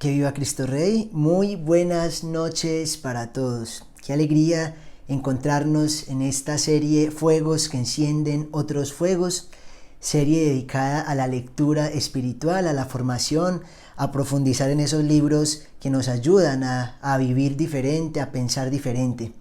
Que viva Cristo Rey. Muy buenas noches para todos. Qué alegría encontrarnos en esta serie Fuegos que encienden otros fuegos, serie dedicada a la lectura espiritual, a la formación, a profundizar en esos libros que nos ayudan a vivir diferente, a pensar diferente.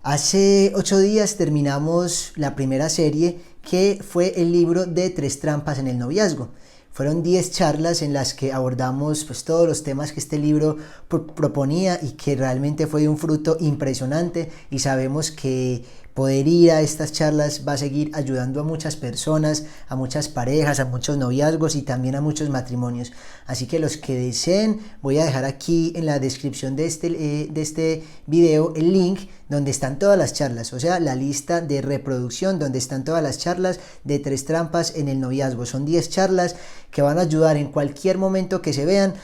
Hace 8 días terminamos la primera serie, que fue el libro de 3 trampas en el noviazgo. Fueron 10 charlas en las que abordamos todos los temas que este libro proponía y que realmente fue de un fruto impresionante, y sabemos que poder ir a estas charlas va a seguir ayudando a muchas personas, a muchas parejas, a muchos noviazgos y también a muchos matrimonios. Así que los que deseen, voy a dejar aquí en la descripción de este video el link donde están todas las charlas, o sea, la lista de reproducción donde están todas las charlas de 3 trampas en el noviazgo. Son 10 charlas que van a ayudar en cualquier momento que se vean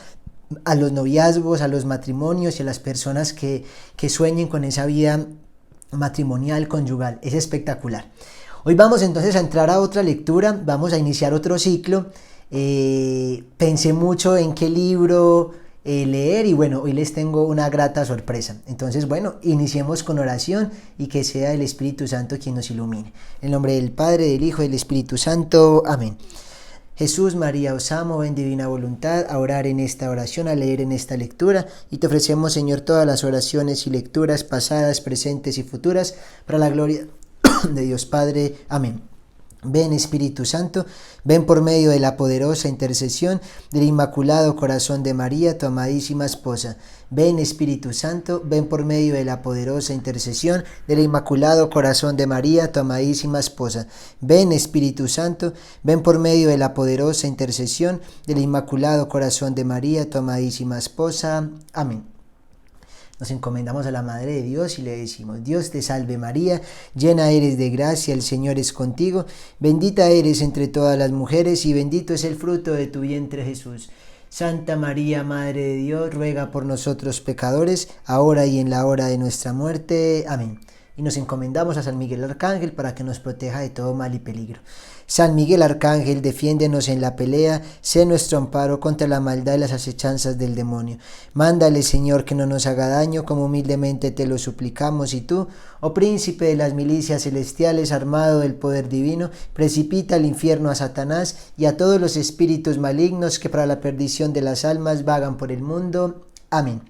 a los noviazgos, a los matrimonios y a las personas que sueñen con esa vida matrimonial, conyugal. Es espectacular. Hoy vamos entonces a entrar a otra lectura, vamos a iniciar otro ciclo. Pensé mucho en qué libro leer y bueno, hoy les tengo una grata sorpresa. Entonces bueno, iniciemos con oración y que sea el Espíritu Santo quien nos ilumine. En el nombre del Padre, del Hijo y del Espíritu Santo. Amén. Jesús, María, os amo, ven divina voluntad, a orar en esta oración, a leer en esta lectura, y te ofrecemos, Señor, todas las oraciones y lecturas pasadas, presentes y futuras, para la gloria de Dios Padre. Amén. Ven, Espíritu Santo, ven por medio de la poderosa intercesión del Inmaculado Corazón de María, tu amadísima esposa. Ven, Espíritu Santo, ven por medio de la poderosa intercesión del Inmaculado Corazón de María, tu amadísima esposa. Ven, Espíritu Santo, ven por medio de la poderosa intercesión del Inmaculado Corazón de María, tu amadísima esposa. Amén. Nos encomendamos a la Madre de Dios y le decimos: Dios te salve María, llena eres de gracia, el Señor es contigo, bendita eres entre todas las mujeres y bendito es el fruto de tu vientre Jesús. Santa María, Madre de Dios, ruega por nosotros pecadores, ahora y en la hora de nuestra muerte. Amén. Y nos encomendamos a San Miguel Arcángel para que nos proteja de todo mal y peligro. San Miguel Arcángel, defiéndenos en la pelea, sé nuestro amparo contra la maldad y las acechanzas del demonio. Mándale, Señor, que no nos haga daño, como humildemente te lo suplicamos, y tú, oh príncipe de las milicias celestiales, armado del poder divino, precipita al infierno a Satanás y a todos los espíritus malignos que para la perdición de las almas vagan por el mundo. Amén.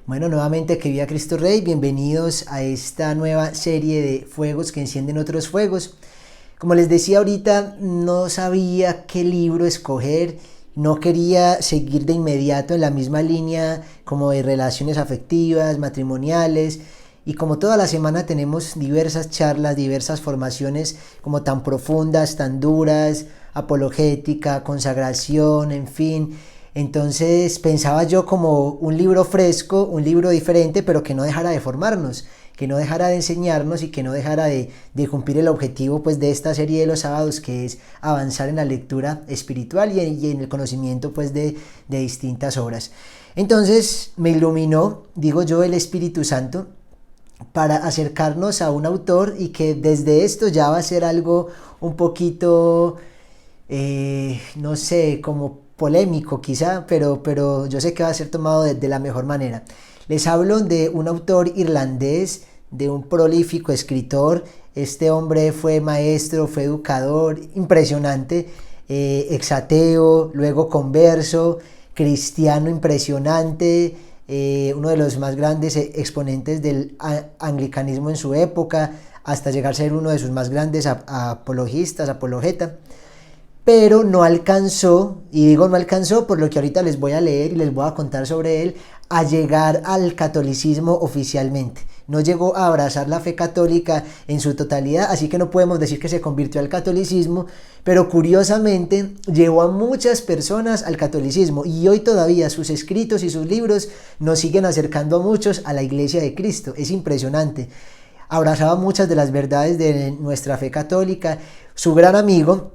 Bueno, nuevamente que viva Cristo Rey, bienvenidos a esta nueva serie de Fuegos que encienden otros fuegos. Como les decía ahorita, no sabía qué libro escoger, no quería seguir de inmediato en la misma línea como de relaciones afectivas, matrimoniales, y como toda la semana tenemos diversas charlas, diversas formaciones como tan profundas, tan duras, apologética, consagración, en fin. Entonces pensaba yo como un libro fresco, un libro diferente, pero que no dejara de formarnos, que no dejara de enseñarnos y que no dejara de cumplir el objetivo de esta serie de los sábados, que es avanzar en la lectura espiritual y en el conocimiento de distintas obras. Entonces me iluminó, digo yo, el Espíritu Santo para acercarnos a un autor, y que desde esto ya va a ser algo un poquito, no sé, como polémico quizá, pero yo sé que va a ser tomado de la mejor manera. Les hablo de un autor irlandés, de un prolífico escritor. Este hombre fue maestro, fue educador, impresionante, exateo, luego converso, cristiano impresionante, uno de los más grandes exponentes del anglicanismo en su época, hasta llegar a ser uno de sus más grandes apologeta. Pero no alcanzó, y digo no alcanzó por lo que ahorita les voy a leer y les voy a contar sobre él, a llegar al catolicismo oficialmente. No llegó a abrazar la fe católica en su totalidad, así que no podemos decir que se convirtió al catolicismo, pero curiosamente llevó a muchas personas al catolicismo, y hoy todavía sus escritos y sus libros nos siguen acercando a muchos a la Iglesia de Cristo. Es impresionante. Abrazaba muchas de las verdades de nuestra fe católica. Su gran amigo,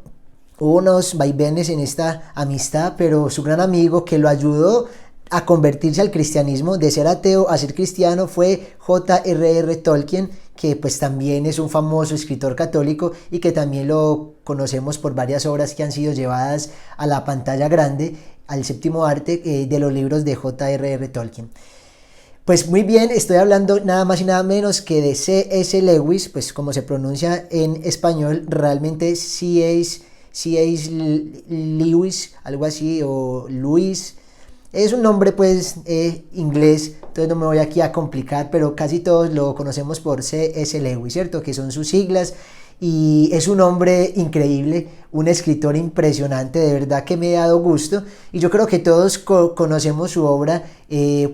hubo unos vaivenes en esta amistad, pero su gran amigo que lo ayudó a convertirse al cristianismo, de ser ateo a ser cristiano, fue J.R.R. Tolkien, que pues también es un famoso escritor católico y que también lo conocemos por varias obras que han sido llevadas a la pantalla grande. al séptimo arte de los libros de J.R.R. Tolkien. Pues muy bien, estoy hablando nada más y nada menos que de C.S. Lewis, pues como se pronuncia en español, realmente C.S. Lewis, algo así, o Luis. Es un nombre pues inglés, entonces no me voy aquí a complicar, pero casi todos lo conocemos por C.S. Lewis, ¿cierto? Que son sus siglas. Y es un hombre increíble, un escritor impresionante, de verdad que me ha dado gusto, y yo creo que todos conocemos su obra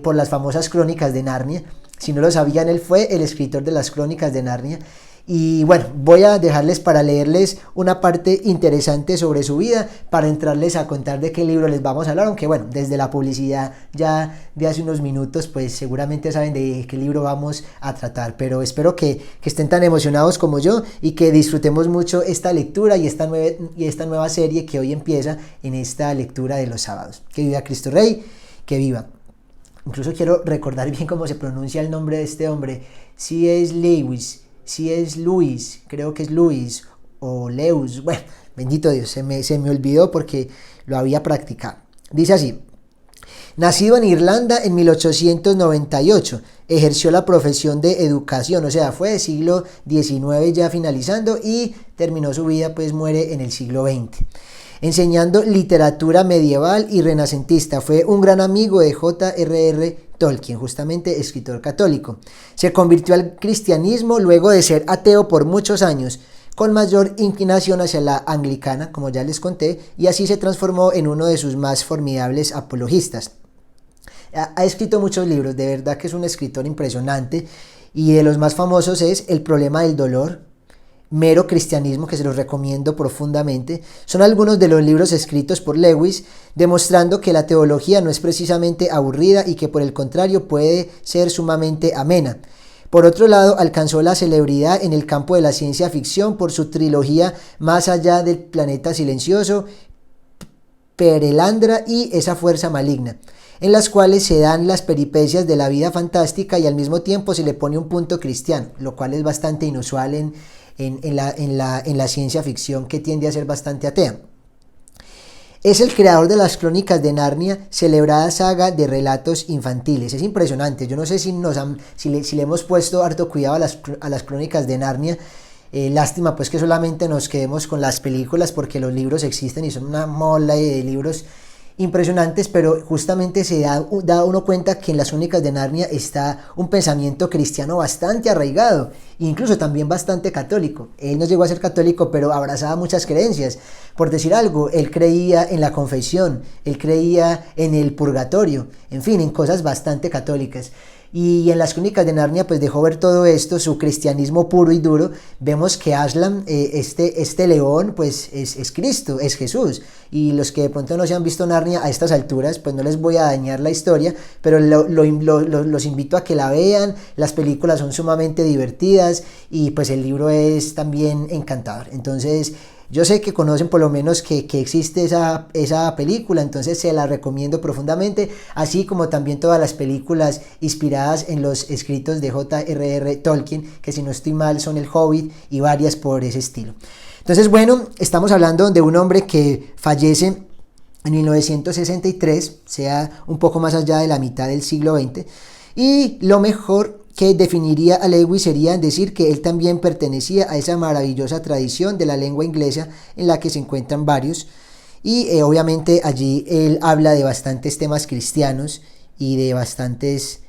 por las famosas Crónicas de Narnia. Si no lo sabían, él fue el escritor de las Crónicas de Narnia. Y bueno, voy a dejarles para leerles una parte interesante sobre su vida, para entrarles a contar de qué libro les vamos a hablar, aunque bueno, desde la publicidad ya de hace unos minutos, pues seguramente saben de qué libro vamos a tratar, pero espero que estén tan emocionados como yo y que disfrutemos mucho esta lectura y esta nueva serie que hoy empieza en esta lectura de los sábados. Que viva Cristo Rey, que viva. Incluso quiero recordar bien cómo se pronuncia el nombre de este hombre, C.S. Lewis. Si es Luis, creo que es Luis o Leus, bueno, bendito Dios, se me olvidó porque lo había practicado. Dice así: nacido en Irlanda en 1898, ejerció la profesión de educación, o sea, fue del siglo XIX ya finalizando, y terminó su vida, pues muere en el siglo XX. Enseñando literatura medieval y renacentista, fue un gran amigo de J.R.R. Tolkien, justamente escritor católico. Se convirtió al cristianismo luego de ser ateo por muchos años, con mayor inclinación hacia la anglicana, como ya les conté, y así se transformó en uno de sus más formidables apologistas. Ha escrito muchos libros, de verdad que es un escritor impresionante, y de los más famosos es El problema del dolor, Mero cristianismo, que se los recomiendo profundamente. Son algunos de los libros escritos por Lewis, demostrando que la teología no es precisamente aburrida y que por el contrario puede ser sumamente amena. Por otro lado, alcanzó la celebridad en el campo de la ciencia ficción por su trilogía Más allá del planeta silencioso, Perelandra y Esa fuerza maligna, en las cuales se dan las peripecias de la vida fantástica y al mismo tiempo se le pone un punto cristiano, lo cual es bastante inusual en la ciencia ficción, que tiende a ser bastante atea. Es el creador de las Crónicas de Narnia, celebrada saga de relatos infantiles. Es impresionante, yo no sé si le hemos puesto harto cuidado a las Crónicas de Narnia. Lástima pues que solamente nos quedemos con las películas, porque los libros existen y son una mola de libros impresionantes, pero justamente se da uno cuenta que en las Crónicas de Narnia está un pensamiento cristiano bastante arraigado, incluso también bastante católico. Él no llegó a ser católico, pero abrazaba muchas creencias. Por decir algo, él creía en la confesión, él creía en el purgatorio, en fin, en cosas bastante católicas. Y en las Crónicas de Narnia pues dejó ver todo esto, su cristianismo puro y duro. Vemos que Aslan, este león, pues es Cristo, es Jesús. Y los que de pronto no se han visto Narnia a estas alturas, pues no les voy a dañar la historia, pero los invito a que la vean. Las películas son sumamente divertidas y pues el libro es también encantador. Entonces, yo sé que conocen por lo menos que existe esa película, entonces se la recomiendo profundamente, así como también todas las películas inspiradas en los escritos de J.R.R. Tolkien, que si no estoy mal son El Hobbit y varias por ese estilo. Entonces, bueno, estamos hablando de un hombre que fallece en 1963, sea un poco más allá de la mitad del siglo XX, y lo mejor que definiría a Lewis sería decir que él también pertenecía a esa maravillosa tradición de la lengua inglesa en la que se encuentran varios, y obviamente allí él habla de bastantes temas cristianos y de bastantes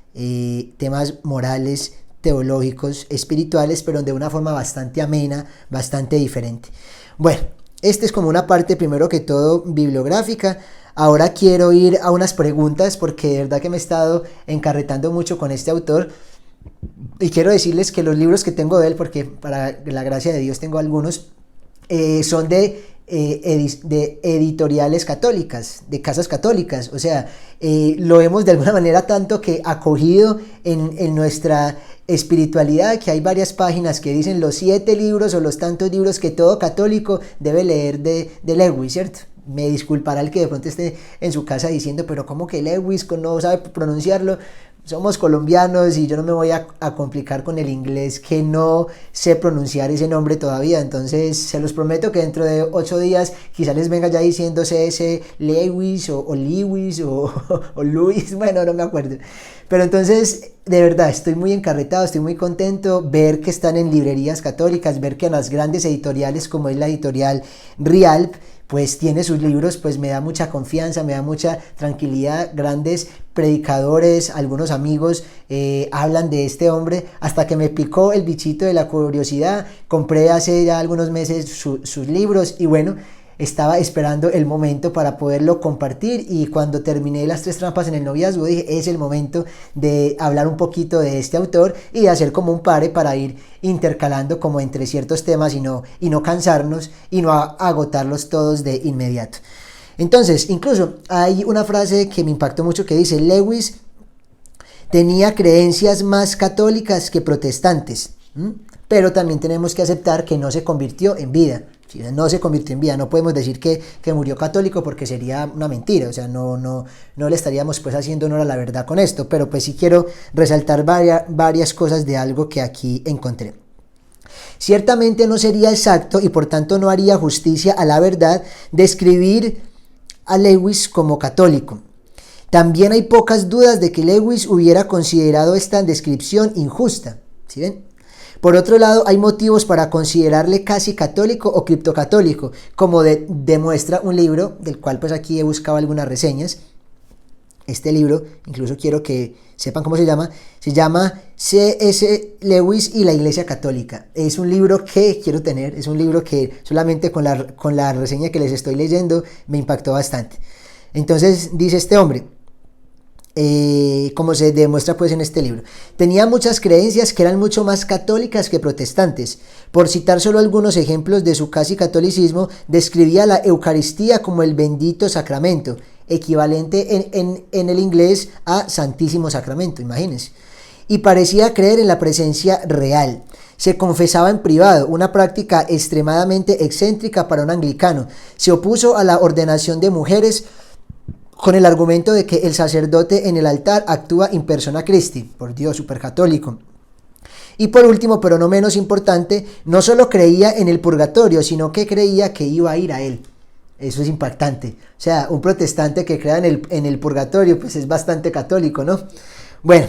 temas morales, teológicos, espirituales, pero de una forma bastante amena, bastante diferente. Bueno, esta es como una parte primero que todo bibliográfica. Ahora quiero ir a unas preguntas, porque de verdad que me he estado encarretando mucho con este autor. Y quiero decirles que los libros que tengo de él, porque para la gracia de Dios tengo algunos, son de editoriales católicas, de casas católicas. O sea, lo vemos de alguna manera tanto que acogido en nuestra espiritualidad, que hay varias páginas que dicen los 7 libros o los tantos libros que todo católico debe leer de Lewis, ¿cierto? Me disculpará el que de pronto esté en su casa diciendo, pero ¿cómo que Lewis no sabe pronunciarlo? Somos colombianos y yo no me voy a complicar con el inglés que no sé pronunciar ese nombre todavía. Entonces se los prometo que dentro de 8 días quizá les venga ya diciéndose ese Lewis o Lewis o Luis, bueno, no me acuerdo. Pero entonces, de verdad, estoy muy encarretado, estoy muy contento ver que están en librerías católicas, ver que en las grandes editoriales como es la editorial Rialp, pues tiene sus libros, pues me da mucha confianza, me da mucha tranquilidad. Grandes predicadores, algunos amigos hablan de este hombre, hasta que me picó el bichito de la curiosidad. Compré hace ya algunos meses sus libros y bueno, estaba esperando el momento para poderlo compartir, y cuando terminé las 3 trampas en el noviazgo dije, es el momento de hablar un poquito de este autor y de hacer como un pare para ir intercalando como entre ciertos temas y no cansarnos y no agotarlos todos de inmediato. Entonces, incluso hay una frase que me impactó mucho que dice, Lewis tenía creencias más católicas que protestantes, pero también tenemos que aceptar que no se convirtió en vida. No se convirtió en vida, no podemos decir que murió católico porque sería una mentira, o sea, no le estaríamos pues haciendo honor a la verdad con esto, pero pues sí quiero resaltar varias cosas de algo que aquí encontré. Ciertamente no sería exacto y por tanto no haría justicia a la verdad describir a Lewis como católico. También hay pocas dudas de que Lewis hubiera considerado esta descripción injusta, ¿sí ven? Por otro lado, hay motivos para considerarle casi católico o criptocatólico, como demuestra un libro, del cual pues aquí he buscado algunas reseñas. Este libro, incluso quiero que sepan cómo se llama C.S. Lewis y la Iglesia Católica. Es un libro que quiero tener, es un libro que solamente con la reseña que les estoy leyendo me impactó bastante. Entonces dice este hombre, como se demuestra pues en este libro, tenía muchas creencias que eran mucho más católicas que protestantes. Por citar solo algunos ejemplos de su casi catolicismo, describía la Eucaristía como el bendito sacramento, equivalente en el inglés a Santísimo Sacramento, imagínense, y parecía creer en la presencia real. Se confesaba en privado, una práctica extremadamente excéntrica para un anglicano. Se opuso a la ordenación de mujeres con el argumento de que el sacerdote en el altar actúa in persona Christi, por Dios, súper católico. Y por último, pero no menos importante, no solo creía en el purgatorio, sino que creía que iba a ir a él. Eso es impactante. O sea, un protestante que crea en el purgatorio, pues es bastante católico, ¿no? Bueno,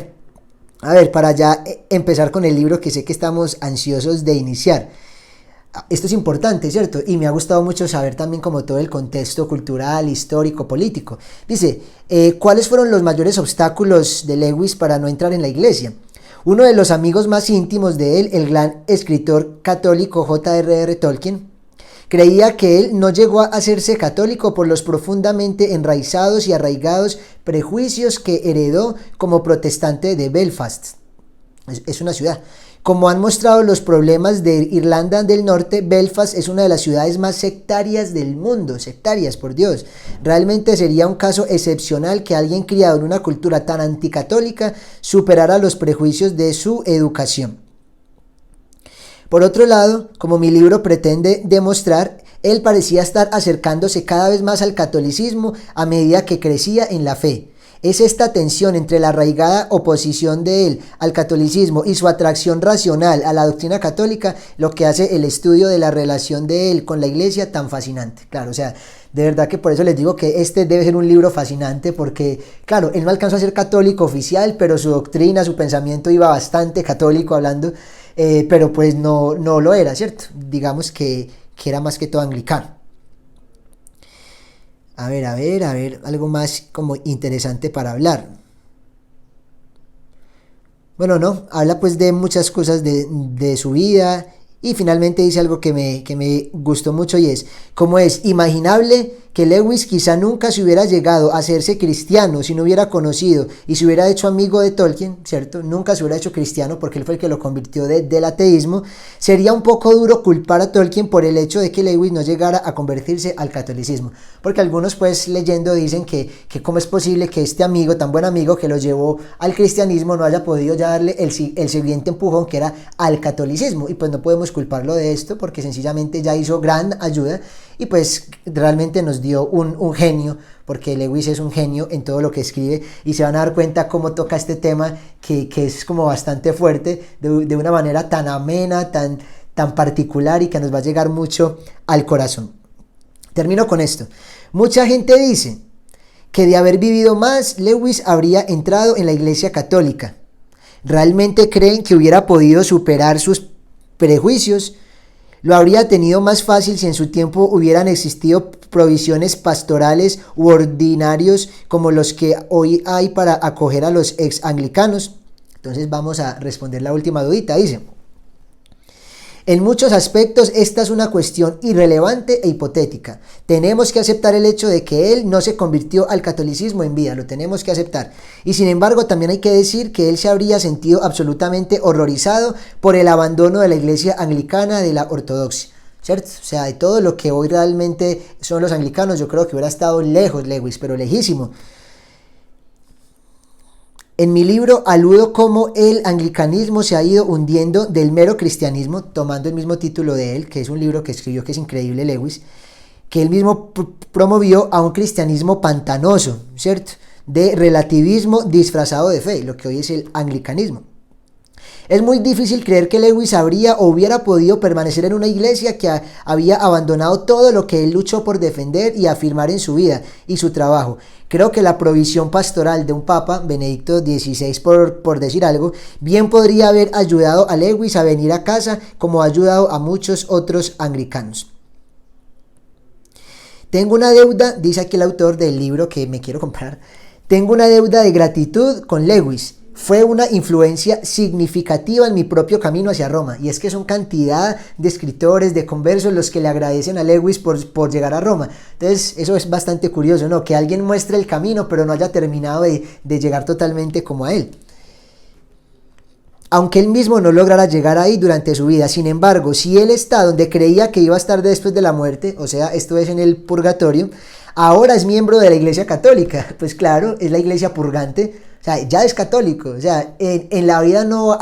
a ver, para ya empezar con el libro que sé que estamos ansiosos de iniciar. Esto es importante, ¿cierto? Y me ha gustado mucho saber también como todo el contexto cultural, histórico, político. Dice, ¿cuáles fueron los mayores obstáculos de Lewis para no entrar en la iglesia? Uno de los amigos más íntimos de él, el gran escritor católico J.R.R. Tolkien, creía que él no llegó a hacerse católico por los profundamente enraizados y arraigados prejuicios que heredó como protestante de Belfast. Es una ciudad. Como han mostrado los problemas de Irlanda del Norte, Belfast es una de las ciudades más sectarias del mundo. Sectarias, por Dios. Realmente sería un caso excepcional que alguien criado en una cultura tan anticatólica superara los prejuicios de su educación. Por otro lado, como mi libro pretende demostrar, él parecía estar acercándose cada vez más al catolicismo a medida que crecía en la fe. Es esta tensión entre la arraigada oposición de él al catolicismo y su atracción racional a la doctrina católica lo que hace el estudio de la relación de él con la iglesia tan fascinante. Claro, o sea, de verdad que por eso les digo que este debe ser un libro fascinante porque, claro, él no alcanzó a ser católico oficial, pero su doctrina, su pensamiento iba bastante católico hablando, pero pues no lo era, ¿cierto? Digamos que era más que todo anglicano. A ver, algo más como interesante para hablar. Bueno, no, habla pues de muchas cosas de su vida y finalmente dice algo que me gustó mucho y es, como es imaginable que Lewis quizá nunca se hubiera llegado a hacerse cristiano si no hubiera conocido y se hubiera hecho amigo de Tolkien, ¿cierto? Nunca se hubiera hecho cristiano porque él fue el que lo convirtió del ateísmo. Sería un poco duro culpar a Tolkien por el hecho de que Lewis no llegara a convertirse al catolicismo, porque algunos pues leyendo dicen que cómo es posible que este amigo, tan buen amigo que lo llevó al cristianismo, no haya podido ya darle el siguiente empujón que era al catolicismo, y pues no podemos culparlo de esto porque sencillamente ya hizo gran ayuda y pues realmente nos dio un genio, porque Lewis es un genio en todo lo que escribe, y se van a dar cuenta cómo toca este tema que es como bastante fuerte, de una manera tan amena, tan particular, y que nos va a llegar mucho al corazón. Termino con esto. Mucha gente dice que de haber vivido más, Lewis habría entrado en la Iglesia Católica. ¿Realmente creen que hubiera podido superar sus prejuicios? ¿Lo habría tenido más fácil si en su tiempo hubieran existido provisiones pastorales u ordinarios como los que hoy hay para acoger a los ex anglicanos? Entonces vamos a responder la última dudita. Dice: en muchos aspectos esta es una cuestión irrelevante e hipotética. Tenemos que aceptar el hecho de que él no se convirtió al catolicismo en vida, lo tenemos que aceptar. Y sin embargo también hay que decir que él se habría sentido absolutamente horrorizado por el abandono de la iglesia anglicana de la ortodoxia, ¿cierto? O sea, de todo lo que hoy realmente son los anglicanos, yo creo que hubiera estado lejos Lewis, pero lejísimo. En mi libro aludo cómo el anglicanismo se ha ido hundiendo del mero cristianismo, tomando el mismo título de él, que es un libro que escribió que es increíble Lewis, que él mismo promovió a un cristianismo pantanoso, ¿cierto? De relativismo disfrazado de fe, lo que hoy es el anglicanismo. Es muy difícil creer que Lewis habría o hubiera podido permanecer en una iglesia que había abandonado todo lo que él luchó por defender y afirmar en su vida y su trabajo. Creo que la provisión pastoral de un papa, Benedicto XVI por decir algo, bien podría haber ayudado a Lewis a venir a casa, como ha ayudado a muchos otros anglicanos. Tengo una deuda, dice aquí el autor del libro que me quiero comprar, tengo una deuda de gratitud con Lewis. Fue una influencia significativa en mi propio camino hacia Roma. Y es que son cantidad de escritores, de conversos los que le agradecen a Lewis por llegar a Roma. Entonces eso es bastante curioso, ¿no? Que alguien muestre el camino pero no haya terminado de llegar totalmente como a él. Aunque él mismo no lograra llegar ahí durante su vida. Sin embargo, si él está donde creía que iba a estar después de la muerte, o sea, esto es en el purgatorio, ahora es miembro de la Iglesia Católica. Pues claro, es la Iglesia purgante. O sea, ya es católico, o sea, en la vida no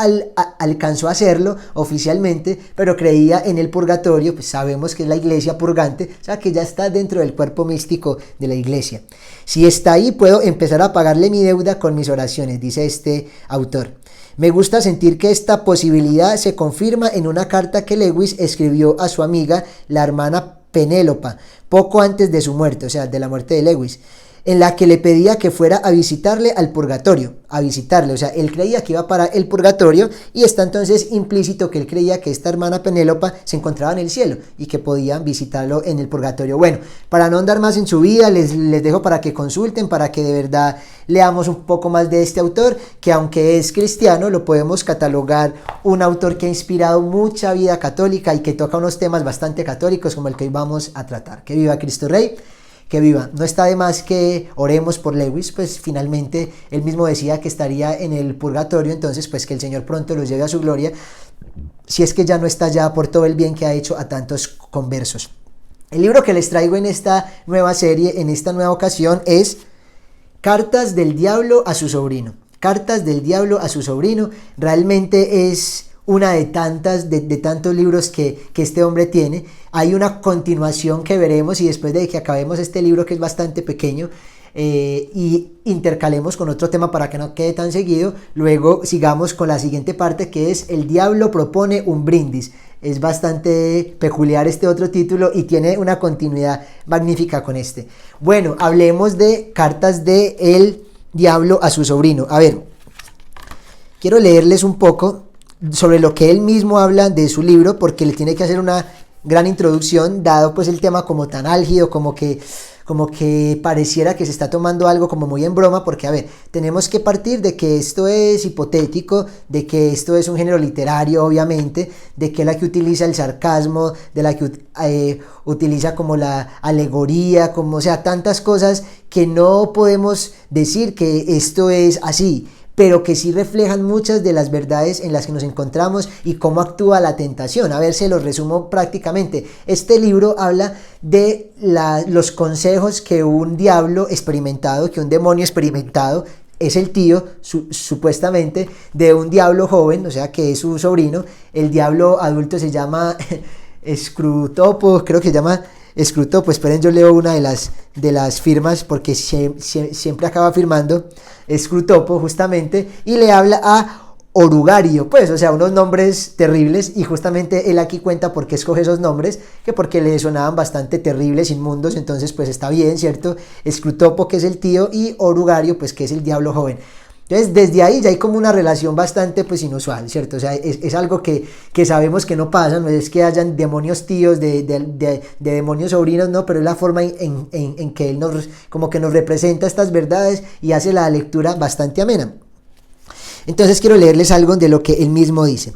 alcanzó a hacerlo oficialmente, pero creía en el purgatorio, pues sabemos que es la iglesia purgante, o sea, que ya está dentro del cuerpo místico de la iglesia. Si está ahí, puedo empezar a pagarle mi deuda con mis oraciones, dice este autor. Me gusta sentir que esta posibilidad se confirma en una carta que Lewis escribió a su amiga, la hermana Penélope, poco antes de su muerte, o sea, de la muerte de Lewis, en la que le pedía que fuera a visitarle al purgatorio, o sea, él creía que iba para el purgatorio y está entonces implícito que él creía que esta hermana Penélope se encontraba en el cielo y que podían visitarlo en el purgatorio. Bueno, para no andar más en su vida, les dejo para que consulten, para que de verdad leamos un poco más de este autor, que aunque es cristiano, lo podemos catalogar un autor que ha inspirado mucha vida católica y que toca unos temas bastante católicos como el que hoy vamos a tratar. Que viva Cristo Rey. Que viva. No está de más que oremos por Lewis, pues finalmente él mismo decía que estaría en el purgatorio, entonces pues que el Señor pronto los lleve a su gloria, si es que ya no está allá, por todo el bien que ha hecho a tantos conversos. El libro que les traigo en esta nueva serie, en esta nueva ocasión, es Cartas del Diablo a su sobrino. Cartas del Diablo a su sobrino. Realmente es una de tantos libros que este hombre tiene. Hay una continuación que veremos, y después de que acabemos este libro, que es bastante pequeño, y intercalemos con otro tema para que no quede tan seguido, luego sigamos con la siguiente parte, que es El Diablo propone un brindis. Es bastante peculiar este otro título y tiene una continuidad magnífica con este. Bueno, hablemos de Cartas de El Diablo a su sobrino. A ver, quiero leerles un poco sobre lo que él mismo habla de su libro, porque le tiene que hacer una gran introducción, dado pues el tema como tan álgido, como que pareciera que se está tomando algo como muy en broma, porque a ver, tenemos que partir de que esto es hipotético, de que esto es un género literario, obviamente, de que es la que utiliza el sarcasmo, de la que utiliza como la alegoría, como, o sea, tantas cosas que no podemos decir que esto es así, pero que sí reflejan muchas de las verdades en las que nos encontramos y cómo actúa la tentación. A ver, se los resumo prácticamente. Este libro habla de los consejos que un diablo experimentado, que un demonio experimentado, es el tío, supuestamente, de un diablo joven, o sea, que es su sobrino. El diablo adulto se llama Scrutopo, creo que se llama Scrutopo, esperen, yo leo una de las firmas, porque siempre acaba firmando Scrutopo justamente, y le habla a Orugario, pues, o sea, unos nombres terribles, y justamente él aquí cuenta por qué escoge esos nombres, que porque le sonaban bastante terribles, inmundos, entonces pues está bien, ¿cierto? Scrutopo, que es el tío, y Orugario, pues que es el diablo joven. Entonces, desde ahí ya hay como una relación bastante pues inusual, ¿cierto? O sea, es algo que sabemos que no pasa, no es que hayan demonios tíos de demonios sobrinos, no, pero es la forma en que él como que nos representa estas verdades y hace la lectura bastante amena. Entonces quiero leerles algo de lo que él mismo dice.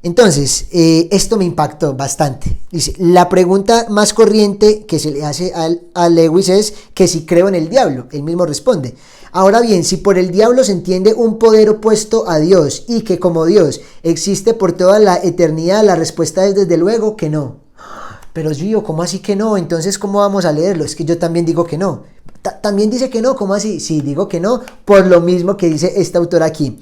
Entonces, esto me impactó bastante. Dice, la pregunta más corriente que se le hace a Lewis es que si creo en el diablo. Él mismo responde. Ahora bien, si por el diablo se entiende un poder opuesto a Dios y que como Dios existe por toda la eternidad, la respuesta es desde luego que no. Pero Gio, ¿cómo así que no? Entonces, ¿cómo vamos a leerlo? Es que yo también digo que no. También dice que no, ¿cómo así? Sí, digo que no, por lo mismo que dice este autor aquí.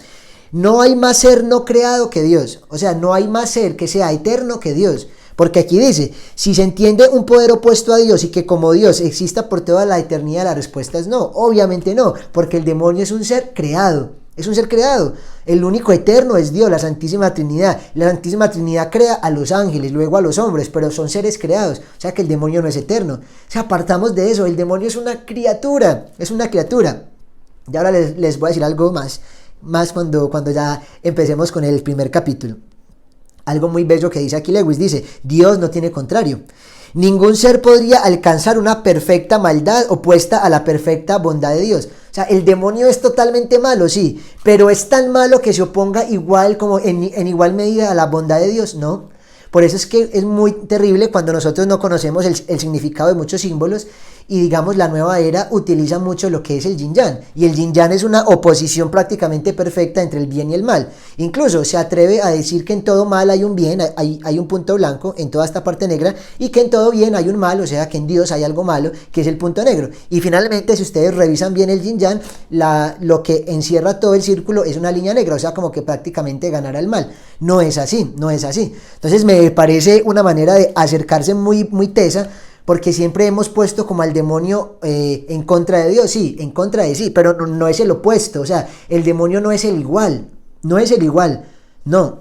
No hay más ser no creado que Dios. O sea, no hay más ser que sea eterno que Dios. Porque aquí dice, si se entiende un poder opuesto a Dios y que como Dios exista por toda la eternidad, la respuesta es no. Obviamente no, porque el demonio es un ser creado. Es un ser creado. El único eterno es Dios, la Santísima Trinidad. La Santísima Trinidad crea a los ángeles, luego a los hombres, pero son seres creados. O sea que el demonio no es eterno. O sea, apartamos de eso. El demonio es una criatura. Es una criatura. Y ahora les voy a decir algo más cuando ya empecemos con el primer capítulo. Algo muy bello que dice aquí Lewis. Dice, Dios no tiene contrario. Ningún ser podría alcanzar una perfecta maldad opuesta a la perfecta bondad de Dios. O sea, el demonio es totalmente malo, sí, pero es tan malo que se oponga igual como en igual medida a la bondad de Dios, ¿no? Por eso es que es muy terrible cuando nosotros no conocemos el significado de muchos símbolos y digamos la nueva era utiliza mucho lo que es el yin yang, y el yin yang es una oposición prácticamente perfecta entre el bien y el mal. Incluso se atreve a decir que en todo mal hay un bien, hay un punto blanco en toda esta parte negra, y que en todo bien hay un mal, o sea que en Dios hay algo malo, que es el punto negro. Y finalmente, si ustedes revisan bien el yin yang, lo que encierra todo el círculo es una línea negra, o sea como que prácticamente ganará el mal. No es así, no es así. Entonces me parece una manera de acercarse muy, muy tesa, porque siempre hemos puesto como al demonio en contra de Dios, sí, en contra de sí, pero no es el opuesto, o sea, el demonio no es el igual, no es el igual, no,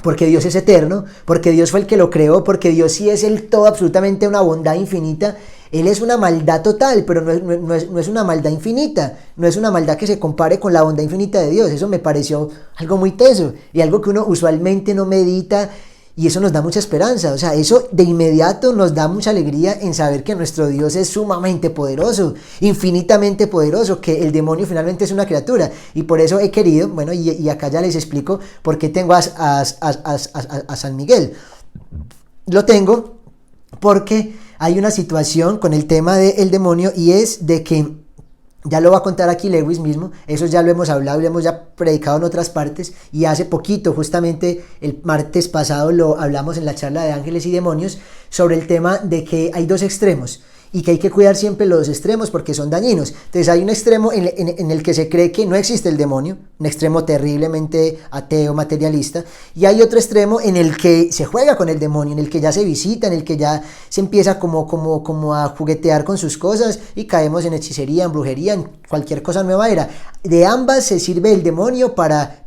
porque Dios es eterno, porque Dios fue el que lo creó, porque Dios sí es el todo, absolutamente una bondad infinita. Él es una maldad total, pero no es una maldad infinita, no es una maldad que se compare con la bondad infinita de Dios. Eso me pareció algo muy teso y algo que uno usualmente no medita. Y eso nos da mucha esperanza, o sea, eso de inmediato nos da mucha alegría en saber que nuestro Dios es sumamente poderoso, infinitamente poderoso, que el demonio finalmente es una criatura. Y por eso he querido, bueno, y acá ya les explico por qué tengo a San Miguel. Lo tengo porque hay una situación con el tema del demonio, y es de que ya lo va a contar aquí Lewis mismo, eso ya lo hemos hablado, lo hemos ya predicado en otras partes, y hace poquito, justamente el martes pasado, lo hablamos en la charla de ángeles y demonios, sobre el tema de que hay dos extremos, y que hay que cuidar siempre los extremos porque son dañinos. Entonces hay un extremo en el que se cree que no existe el demonio, un extremo terriblemente ateo, materialista, y hay otro extremo en el que se juega con el demonio, en el que ya se visita, en el que ya se empieza como a juguetear con sus cosas y caemos en hechicería, en brujería, en cualquier cosa nueva era. De ambas se sirve el demonio para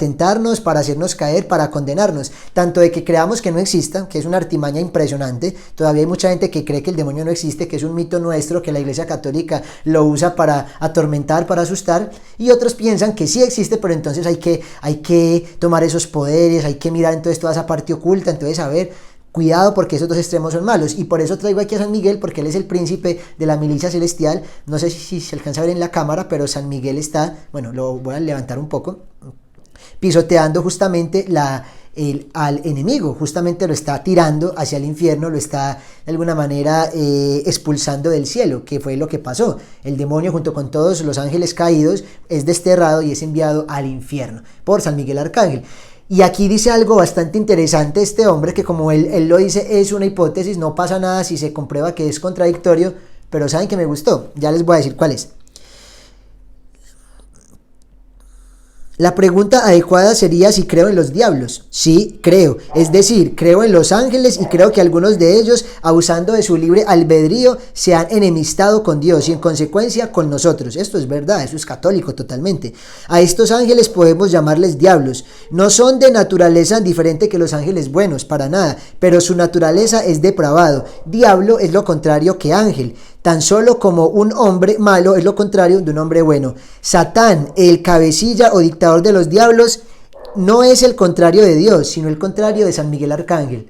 tentarnos, para hacernos caer, para condenarnos, tanto de que creamos que no exista, que es una artimaña impresionante. Todavía hay mucha gente que cree que el demonio no existe, que es un mito nuestro, que la Iglesia Católica lo usa para atormentar, para asustar, y otros piensan que sí existe, pero entonces hay que tomar esos poderes, hay que mirar entonces toda esa parte oculta. Entonces, a ver, cuidado, porque esos dos extremos son malos. Y por eso traigo aquí a San Miguel, porque él es el príncipe de la milicia celestial. No sé si se alcanza a ver en la cámara, pero San Miguel está, bueno, lo voy a levantar un poco, pisoteando justamente al enemigo, justamente lo está tirando hacia el infierno, lo está de alguna manera expulsando del cielo, que fue lo que pasó. El demonio, junto con todos los ángeles caídos, es desterrado y es enviado al infierno por San Miguel Arcángel. Y aquí dice algo bastante interesante este hombre, que como él lo dice, es una hipótesis, no pasa nada si se comprueba que es contradictorio, pero saben que me gustó, ya les voy a decir cuál es. La pregunta adecuada sería si creo en los diablos. Sí, creo. Es decir, creo en los ángeles y creo que algunos de ellos, abusando de su libre albedrío, se han enemistado con Dios y en consecuencia con nosotros. Esto es verdad, eso es católico totalmente. A estos ángeles podemos llamarles diablos. No son de naturaleza diferente que los ángeles buenos, para nada, pero su naturaleza es depravado. Diablo es lo contrario que ángel. Tan solo como un hombre malo es lo contrario de un hombre bueno. Satán, el cabecilla o dictador de los diablos, no es el contrario de Dios, sino el contrario de San Miguel Arcángel.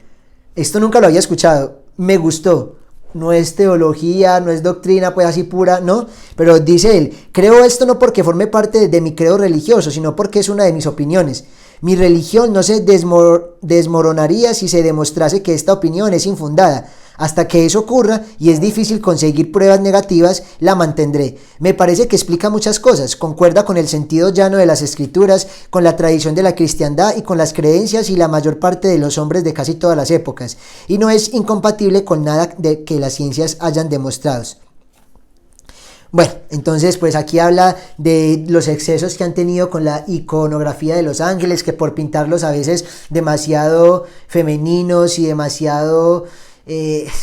Esto nunca lo había escuchado, me gustó. No es teología, no es doctrina pues así pura, no. Pero dice él, creo esto no porque forme parte de mi credo religioso, sino porque es una de mis opiniones. Mi religión no se desmoronaría si se demostrase que esta opinión es infundada. Hasta que eso ocurra, y es difícil conseguir pruebas negativas, la mantendré. Me parece que explica muchas cosas, concuerda con el sentido llano de las escrituras, con la tradición de la cristiandad y con las creencias y la mayor parte de los hombres de casi todas las épocas, y no es incompatible con nada de que las ciencias hayan demostrado. Bueno, entonces pues aquí habla de los excesos que han tenido con la iconografía de los ángeles, que por pintarlos a veces demasiado femeninos y demasiado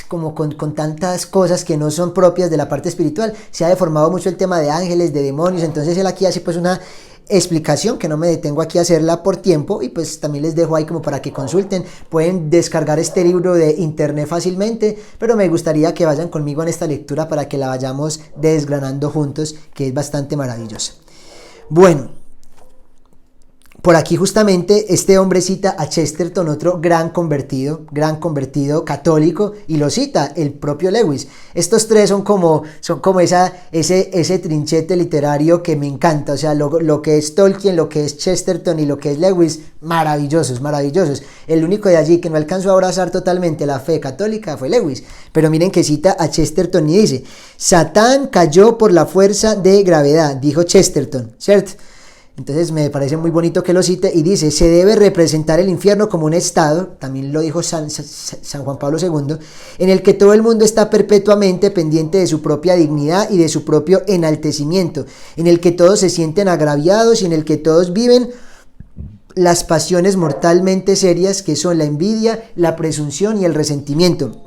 como con tantas cosas que no son propias de la parte espiritual, se ha deformado mucho el tema de ángeles, de demonios. Entonces él aquí hace pues una explicación que no me detengo aquí a hacerla por tiempo, y pues también les dejo ahí como para que consulten. Pueden descargar este libro de internet fácilmente, pero me gustaría que vayan conmigo en esta lectura para que la vayamos desgranando juntos, que es bastante maravillosa. Bueno, por aquí justamente este hombre cita a Chesterton, otro gran convertido católico, y lo cita el propio Lewis. Estos tres son como ese trinchete literario que me encanta. O sea, lo que es Tolkien, lo que es Chesterton y lo que es Lewis, maravillosos. El único de allí que no alcanzó a abrazar totalmente la fe católica fue Lewis. Pero miren que cita a Chesterton y dice: Satán cayó por la fuerza de gravedad, dijo Chesterton, ¿cierto? Entonces me parece muy bonito que lo cite y dice: se debe representar el infierno como un estado, también lo dijo San Juan Pablo II, en el que todo el mundo está perpetuamente pendiente de su propia dignidad y de su propio enaltecimiento, en el que todos se sienten agraviados y en el que todos viven las pasiones mortalmente serias que son la envidia, la presunción y el resentimiento.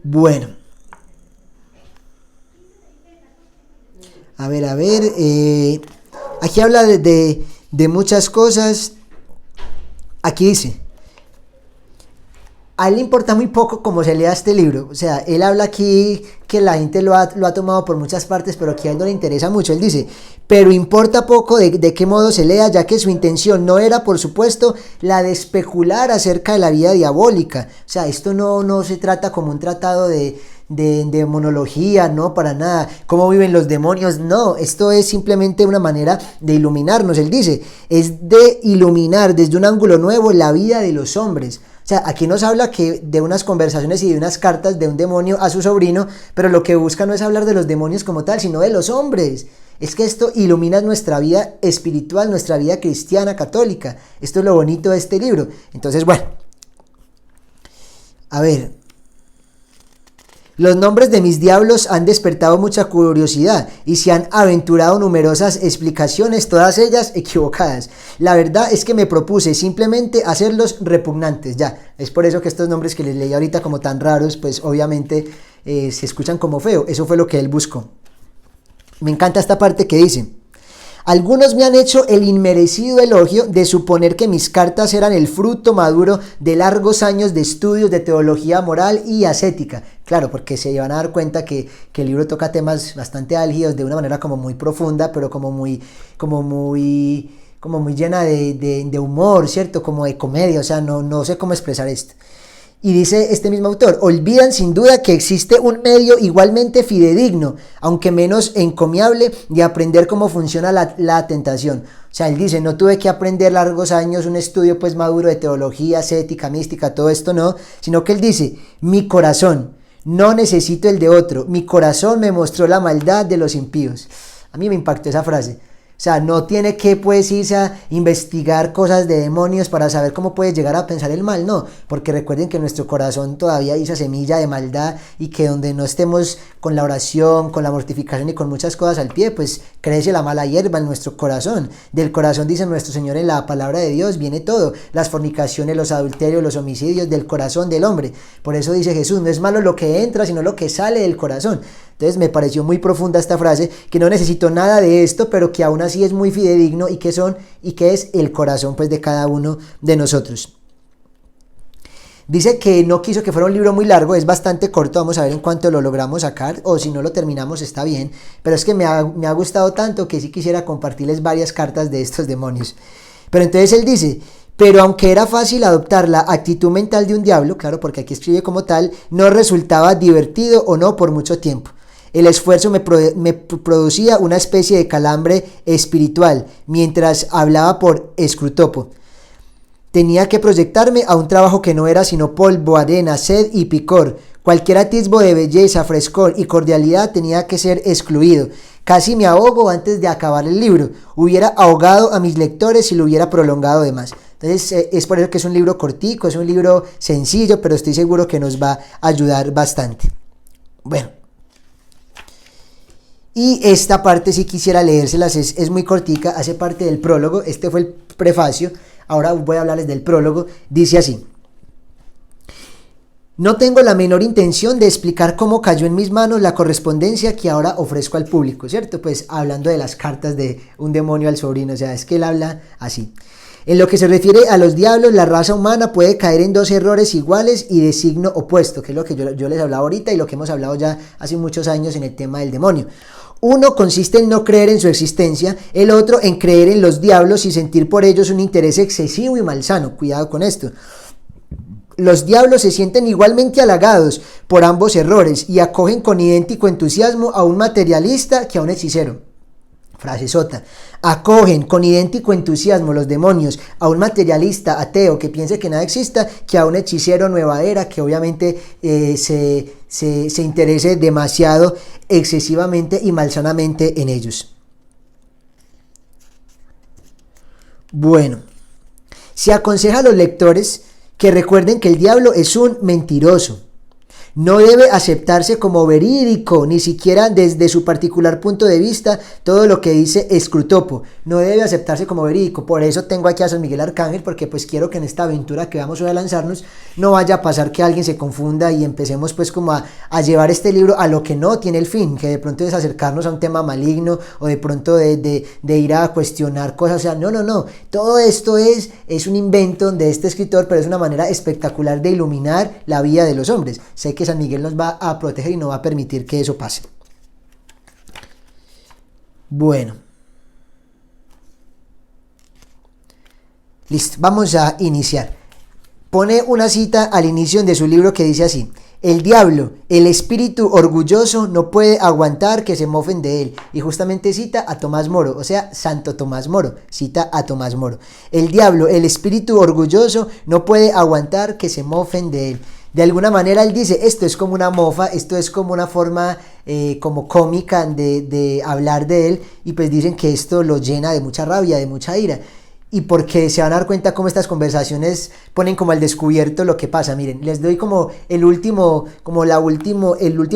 Bueno, a ver, aquí habla de muchas cosas. Aquí dice, a él le importa muy poco cómo se lea este libro. O sea, él habla aquí que la gente lo ha tomado por muchas partes, pero que a él no le interesa mucho. Él dice, pero importa poco de qué modo se lea, ya que su intención no era, por supuesto, la de especular acerca de la vida diabólica. O sea, esto no se trata como un tratado de demonología, no, para nada. ¿Cómo viven los demonios? No, esto es simplemente una manera de iluminarnos. Él dice, es de iluminar desde un ángulo nuevo la vida de los hombres. O sea, aquí nos habla que de unas conversaciones y de unas cartas de un demonio a su sobrino, pero lo que busca no es hablar de los demonios como tal, sino de los hombres. Es que esto ilumina nuestra vida espiritual, nuestra vida cristiana, católica. Esto es lo bonito de este libro. Entonces, bueno, a ver, los nombres de mis diablos han despertado mucha curiosidad y se han aventurado numerosas explicaciones, todas ellas equivocadas. La verdad es que me propuse simplemente hacerlos repugnantes, ya. Es por eso que estos nombres que les leí ahorita como tan raros, pues obviamente se escuchan como feo. Eso fue lo que él buscó. Me encanta esta parte que dice: algunos me han hecho el inmerecido elogio de suponer que mis cartas eran el fruto maduro de largos años de estudios de teología moral y ascética. Claro, porque se van a dar cuenta que el libro toca temas bastante álgidos de una manera como muy profunda, pero como muy llena de humor, ¿cierto? Como de comedia. O sea, no sé cómo expresar esto. Y dice este mismo autor, olvidan sin duda que existe un medio igualmente fidedigno, aunque menos encomiable, de aprender cómo funciona la tentación. O sea, él dice, no tuve que aprender largos años un estudio pues maduro de teología, ascética, mística, todo esto no, sino que él dice, mi corazón, no necesito el de otro, mi corazón me mostró la maldad de los impíos. A mí me impactó esa frase. O sea, no tiene que pues irse a investigar cosas de demonios para saber cómo puede llegar a pensar el mal, no, porque recuerden que en nuestro corazón todavía hay esa semilla de maldad y que donde no estemos con la oración, con la mortificación y con muchas cosas al pie, pues crece la mala hierba en nuestro corazón. Del corazón, dice nuestro Señor en la palabra de Dios, viene todo, las fornicaciones, los adulterios, los homicidios, del corazón del hombre. Por eso dice Jesús, no es malo lo que entra, sino lo que sale del corazón. Entonces me pareció muy profunda esta frase, que no necesito nada de esto, pero que aún así es muy fidedigno y que es el corazón pues de cada uno de nosotros. Dice que no quiso que fuera un libro muy largo, es bastante corto, vamos a ver en cuánto lo logramos sacar, o si no lo terminamos está bien, pero es que me ha gustado tanto que sí quisiera compartirles varias cartas de estos demonios. Pero entonces él dice, pero aunque era fácil adoptar la actitud mental de un diablo, claro, porque aquí escribe como tal, no resultaba divertido o no por mucho tiempo. El esfuerzo me producía una especie de calambre espiritual mientras hablaba por escrutopo. Tenía que proyectarme a un trabajo que no era sino polvo, arena, sed y picor. Cualquier atisbo de belleza, frescor y cordialidad tenía que ser excluido. Casi me ahogo antes de acabar el libro. Hubiera ahogado a mis lectores si lo hubiera prolongado de más. Entonces es por eso que es un libro cortico, es un libro sencillo, pero estoy seguro que nos va a ayudar bastante. Bueno. Y esta parte sí quisiera leérselas, es muy cortica, hace parte del prólogo, este fue el prefacio, ahora voy a hablarles del prólogo, dice así. No tengo la menor intención de explicar cómo cayó en mis manos la correspondencia que ahora ofrezco al público, ¿cierto? Pues hablando de las cartas de un demonio al sobrino, o sea, es que él habla así. En lo que se refiere a los diablos, la raza humana puede caer en dos errores iguales y de signo opuesto, que es lo que yo les hablaba ahorita y lo que hemos hablado ya hace muchos años en el tema del demonio. Uno consiste en no creer en su existencia, el otro en creer en los diablos y sentir por ellos un interés excesivo y malsano. Cuidado con esto. Los diablos se sienten igualmente halagados por ambos errores y acogen con idéntico entusiasmo a un materialista que a un hechicero. Frase sota. Acogen con idéntico entusiasmo los demonios a un materialista ateo que piense que nada exista que a un hechicero nueva era que obviamente se interese demasiado, excesivamente y malsanamente en ellos. Bueno, se aconseja a los lectores que recuerden que el diablo es un mentiroso. No debe aceptarse como verídico, ni siquiera desde su particular punto de vista, todo lo que dice Escrutopo. No debe aceptarse como verídico. Por eso tengo aquí a San Miguel Arcángel, porque pues quiero que en esta aventura que vamos hoy a lanzarnos, no vaya a pasar que alguien se confunda y empecemos pues como a llevar este libro a lo que no tiene el fin, que de pronto es acercarnos a un tema maligno, o de pronto de ir a cuestionar cosas. O sea, no. Todo esto es un invento de este escritor, pero es una manera espectacular de iluminar la vida de los hombres. Sé que San Miguel nos va a proteger y no va a permitir que eso pase. Bueno. Listo, vamos a iniciar. Pone una cita al inicio de su libro que dice así: el diablo, el espíritu orgulloso, no puede aguantar que se mofen de él. Y justamente cita a Tomás Moro, o sea, Santo Tomás Moro, cita a Tomás Moro. El diablo, el espíritu orgulloso, no puede aguantar que se mofen de él. De alguna manera él dice, esto es como una mofa, esto es como una forma como cómica de hablar de él, y pues dicen que esto lo llena de mucha rabia, de mucha ira. Y porque se van a dar cuenta cómo estas conversaciones ponen como al descubierto lo que pasa. Miren, les doy como el último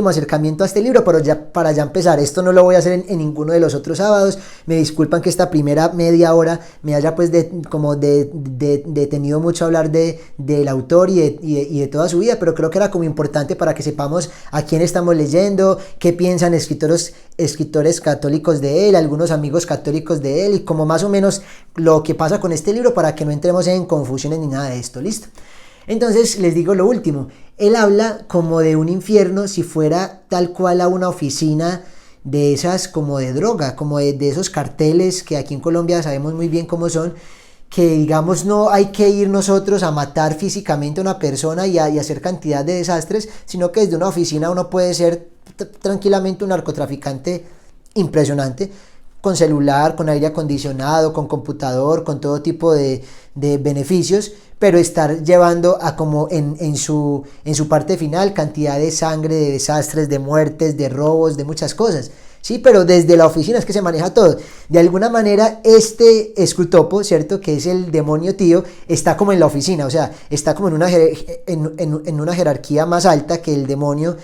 acercamiento a este libro, pero ya para ya empezar. Esto no lo voy a hacer en ninguno de los otros sábados. Me disculpan que esta primera media hora me haya pues detenido mucho a hablar del autor y de toda su vida, pero creo que era como importante para que sepamos a quién estamos leyendo, qué piensan escritores católicos de él, algunos amigos católicos de él, y como más o menos lo que pasa con este libro, para que no entremos en confusiones ni nada de esto. Listo. Entonces les digo lo último. Él habla como de un infierno si fuera tal cual a una oficina de esas como de droga, como de esos carteles que aquí en Colombia sabemos muy bien cómo son, que digamos no hay que ir nosotros a matar físicamente a una persona y hacer cantidad de desastres, sino que desde una oficina uno puede ser tranquilamente un narcotraficante impresionante, con celular, con aire acondicionado, con computador, con todo tipo de beneficios, pero estar llevando a como en su parte final cantidad de sangre, de desastres, de muertes, de robos, de muchas cosas. Sí, pero desde la oficina es que se maneja todo. De alguna manera, este Scrutopo, ¿cierto? Que es el demonio tío, está como en la oficina, o sea, está como en una jerarquía más alta que el demonio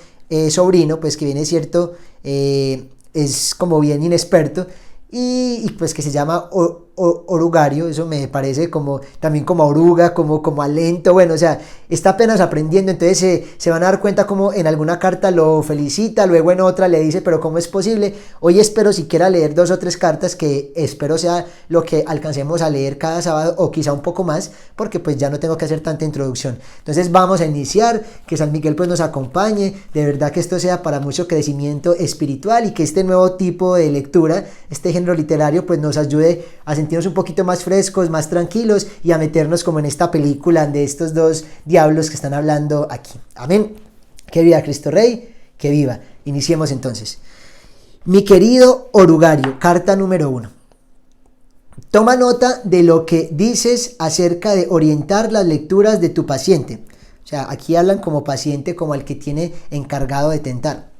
sobrino, pues que viene, ¿cierto? Es como bien inexperto y pues que se llama orugario. Eso me parece como también como oruga, como alento, bueno, o sea, está apenas aprendiendo. Entonces se van a dar cuenta como en alguna carta lo felicita, luego en otra le dice, pero ¿cómo es posible? Hoy espero siquiera leer 2 o 3 cartas, que espero sea lo que alcancemos a leer cada sábado, o quizá un poco más, porque pues ya no tengo que hacer tanta introducción. Entonces vamos a iniciar, que San Miguel pues nos acompañe, de verdad que esto sea para mucho crecimiento espiritual y que este nuevo tipo de lectura, este género literario, pues nos ayude a sentirnos un poquito más frescos, más tranquilos y a meternos como en esta película de estos dos diablos que están hablando aquí. Amén. Que viva Cristo Rey, que viva. Iniciemos entonces. Mi querido orugario, carta número 1. Toma nota de lo que dices acerca de orientar las lecturas de tu paciente. O sea, aquí hablan como paciente, como el que tiene encargado de tentar.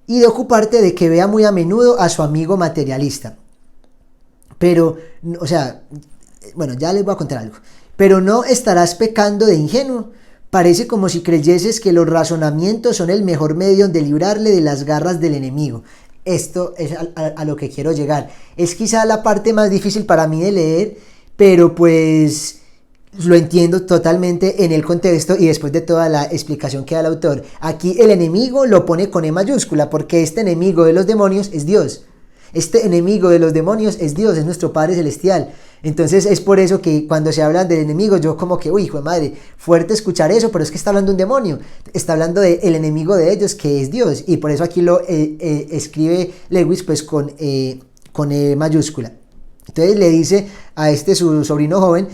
Y de ocuparte de que vea muy a menudo a su amigo materialista. Pero, o sea, bueno, ya les voy a contar algo. Pero no estarás pecando de ingenuo. Parece como si creyeses que los razonamientos son el mejor medio de librarle de las garras del enemigo. Esto es a lo que quiero llegar. Es quizá la parte más difícil para mí de leer, pero pues lo entiendo totalmente en el contexto y después de toda la explicación que da el autor. Aquí el enemigo lo pone con E mayúscula, porque este enemigo de los demonios es Dios. Este enemigo de los demonios es Dios, es nuestro Padre Celestial. Entonces es por eso que cuando se habla del enemigo, yo como que, uy, hijo de madre, fuerte escuchar eso, pero es que está hablando de un demonio, está hablando del enemigo de ellos, que es Dios, y por eso aquí lo escribe Lewis pues con E mayúscula. Entonces le dice a su sobrino joven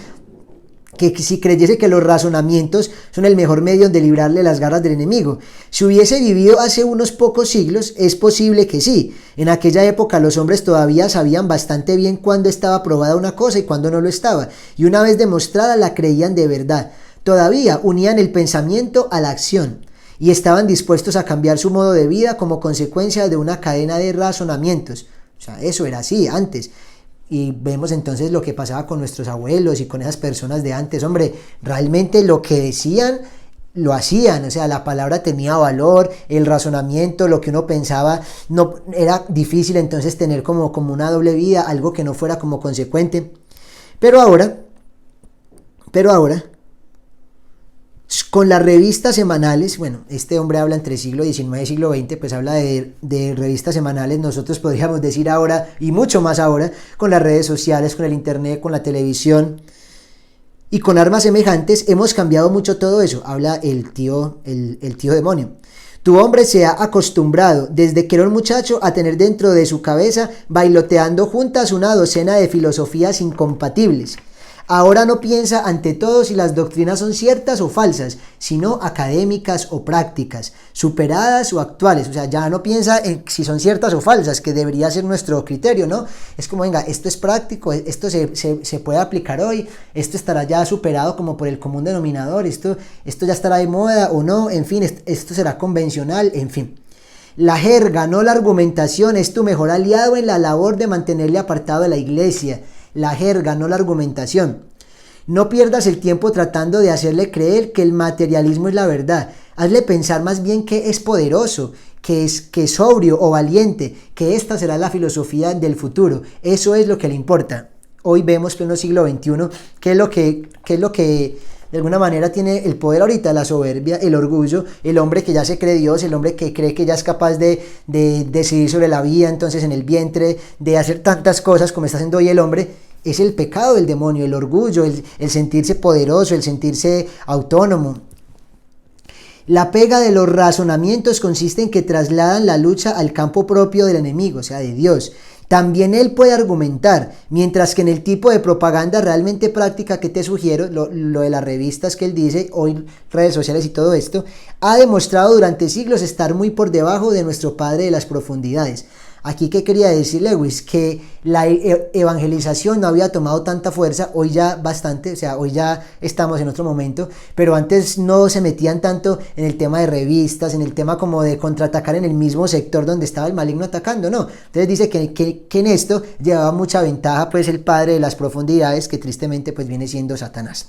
que si creyese que los razonamientos son el mejor medio de librarle las garras del enemigo. Si hubiese vivido hace unos pocos siglos, es posible que sí. En aquella época los hombres todavía sabían bastante bien cuándo estaba probada una cosa y cuándo no lo estaba, y una vez demostrada la creían de verdad. Todavía unían el pensamiento a la acción, y estaban dispuestos a cambiar su modo de vida como consecuencia de una cadena de razonamientos. O sea, eso era así antes. Y vemos entonces lo que pasaba con nuestros abuelos y con esas personas de antes. Hombre, realmente lo que decían, lo hacían. O sea, la palabra tenía valor, el razonamiento, lo que uno pensaba, no era difícil entonces tener como una doble vida, algo que no fuera como consecuente. Pero ahora, con las revistas semanales, bueno, este hombre habla entre siglo XIX y siglo XX, pues habla de revistas semanales. Nosotros podríamos decir ahora, y mucho más ahora, con las redes sociales, con el internet, con la televisión y con armas semejantes, hemos cambiado mucho todo eso. Habla el tío demonio. Tu hombre se ha acostumbrado desde que era un muchacho a tener dentro de su cabeza, bailoteando juntas, una docena de filosofías incompatibles. Ahora no piensa ante todo si las doctrinas son ciertas o falsas, sino académicas o prácticas, superadas o actuales. O sea, ya no piensa en si son ciertas o falsas, que debería ser nuestro criterio, ¿no? Es como, venga, esto es práctico, esto se puede aplicar hoy, esto estará ya superado como por el común denominador, esto ya estará de moda o no, en fin, esto será convencional, en fin. La jerga, no la argumentación, es tu mejor aliado en la labor de mantenerle apartado de la iglesia. La jerga, no la argumentación. No pierdas el tiempo tratando de hacerle creer que el materialismo es la verdad. Hazle pensar más bien que es poderoso, que es sobrio o valiente, que esta será la filosofía del futuro. Eso es lo que le importa. Hoy vemos pleno siglo XXI, qué es lo que de alguna manera tiene el poder ahorita: la soberbia, el orgullo, el hombre que ya se cree Dios, el hombre que cree que ya es capaz de decidir sobre la vida, entonces en el vientre, de hacer tantas cosas como está haciendo hoy el hombre. Es el pecado del demonio, el orgullo, el sentirse poderoso, el sentirse autónomo. La pega de los razonamientos consiste en que trasladan la lucha al campo propio del enemigo, o sea, de Dios. También él puede argumentar, mientras que en el tipo de propaganda realmente práctica que te sugiero, lo de las revistas que él dice, hoy redes sociales y todo esto, ha demostrado durante siglos estar muy por debajo de nuestro Padre de las profundidades. Aquí, ¿qué quería decir Lewis? Que la evangelización no había tomado tanta fuerza, hoy ya bastante, o sea, hoy ya estamos en otro momento, pero antes no se metían tanto en el tema de revistas, en el tema como de contraatacar en el mismo sector donde estaba el maligno atacando, no. Entonces dice que en esto llevaba mucha ventaja pues el padre de las profundidades, que tristemente pues viene siendo Satanás.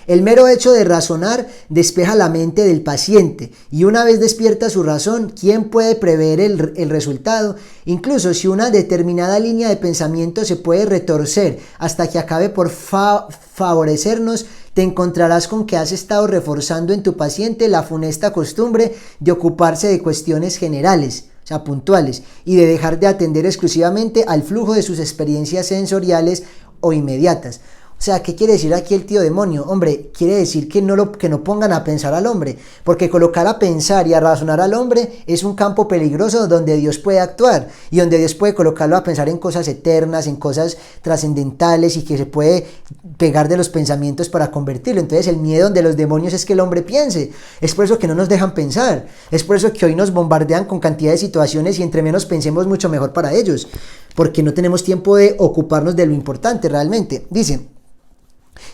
El mero hecho de razonar despeja la mente del paciente y una vez despierta su razón, ¿quién puede prever el resultado? Incluso si una determinada línea de pensamiento se puede retorcer hasta que acabe por favorecernos, te encontrarás con que has estado reforzando en tu paciente la funesta costumbre de ocuparse de cuestiones generales, o sea, puntuales, y de dejar de atender exclusivamente al flujo de sus experiencias sensoriales o inmediatas. O sea, ¿qué quiere decir aquí el tío demonio? Hombre, quiere decir que no pongan a pensar al hombre, porque colocar a pensar y a razonar al hombre es un campo peligroso donde Dios puede actuar y donde Dios puede colocarlo a pensar en cosas eternas, en cosas trascendentales y que se puede pegar de los pensamientos para convertirlo. Entonces el miedo de los demonios es que el hombre piense. Es por eso que no nos dejan pensar. Es por eso que hoy nos bombardean con cantidad de situaciones y entre menos pensemos mucho mejor para ellos, porque no tenemos tiempo de ocuparnos de lo importante realmente. Dice: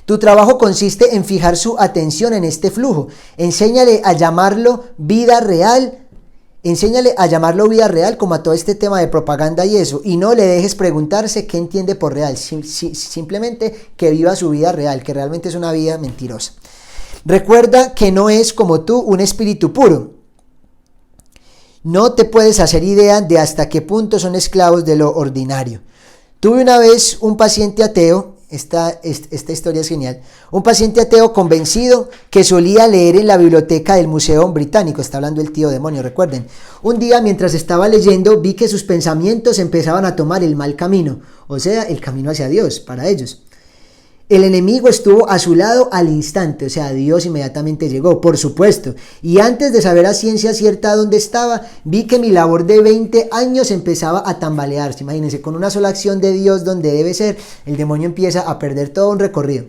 tu trabajo consiste en fijar su atención en este flujo. Enséñale a llamarlo vida real. Enséñale a llamarlo vida real como a todo este tema de propaganda y eso. Y no le dejes preguntarse qué entiende por real. Simplemente que viva su vida real, que realmente es una vida mentirosa. Recuerda que no es como tú un espíritu puro. No te puedes hacer idea de hasta qué punto son esclavos de lo ordinario. Tuve una vez un paciente ateo. Esta historia es genial. Un paciente ateo convencido que solía leer en la biblioteca del Museo Británico. Está hablando el tío demonio, recuerden. Un día, mientras estaba leyendo, vi que sus pensamientos empezaban a tomar el mal camino, o sea, el camino hacia Dios para ellos. El enemigo estuvo a su lado al instante, o sea, Dios inmediatamente llegó, por supuesto. Y antes de saber a ciencia cierta dónde estaba, vi que mi labor de 20 años empezaba a tambalearse. Imagínense, con una sola acción de Dios donde debe ser, el demonio empieza a perder todo un recorrido.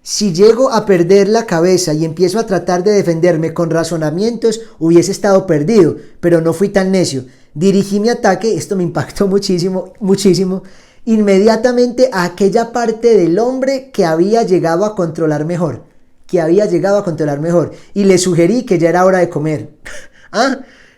Si llego a perder la cabeza y empiezo a tratar de defenderme con razonamientos, hubiese estado perdido, pero no fui tan necio. Dirigí mi ataque, esto me impactó muchísimo, inmediatamente a aquella parte del hombre que había llegado a controlar mejor, y le sugerí que ya era hora de comer.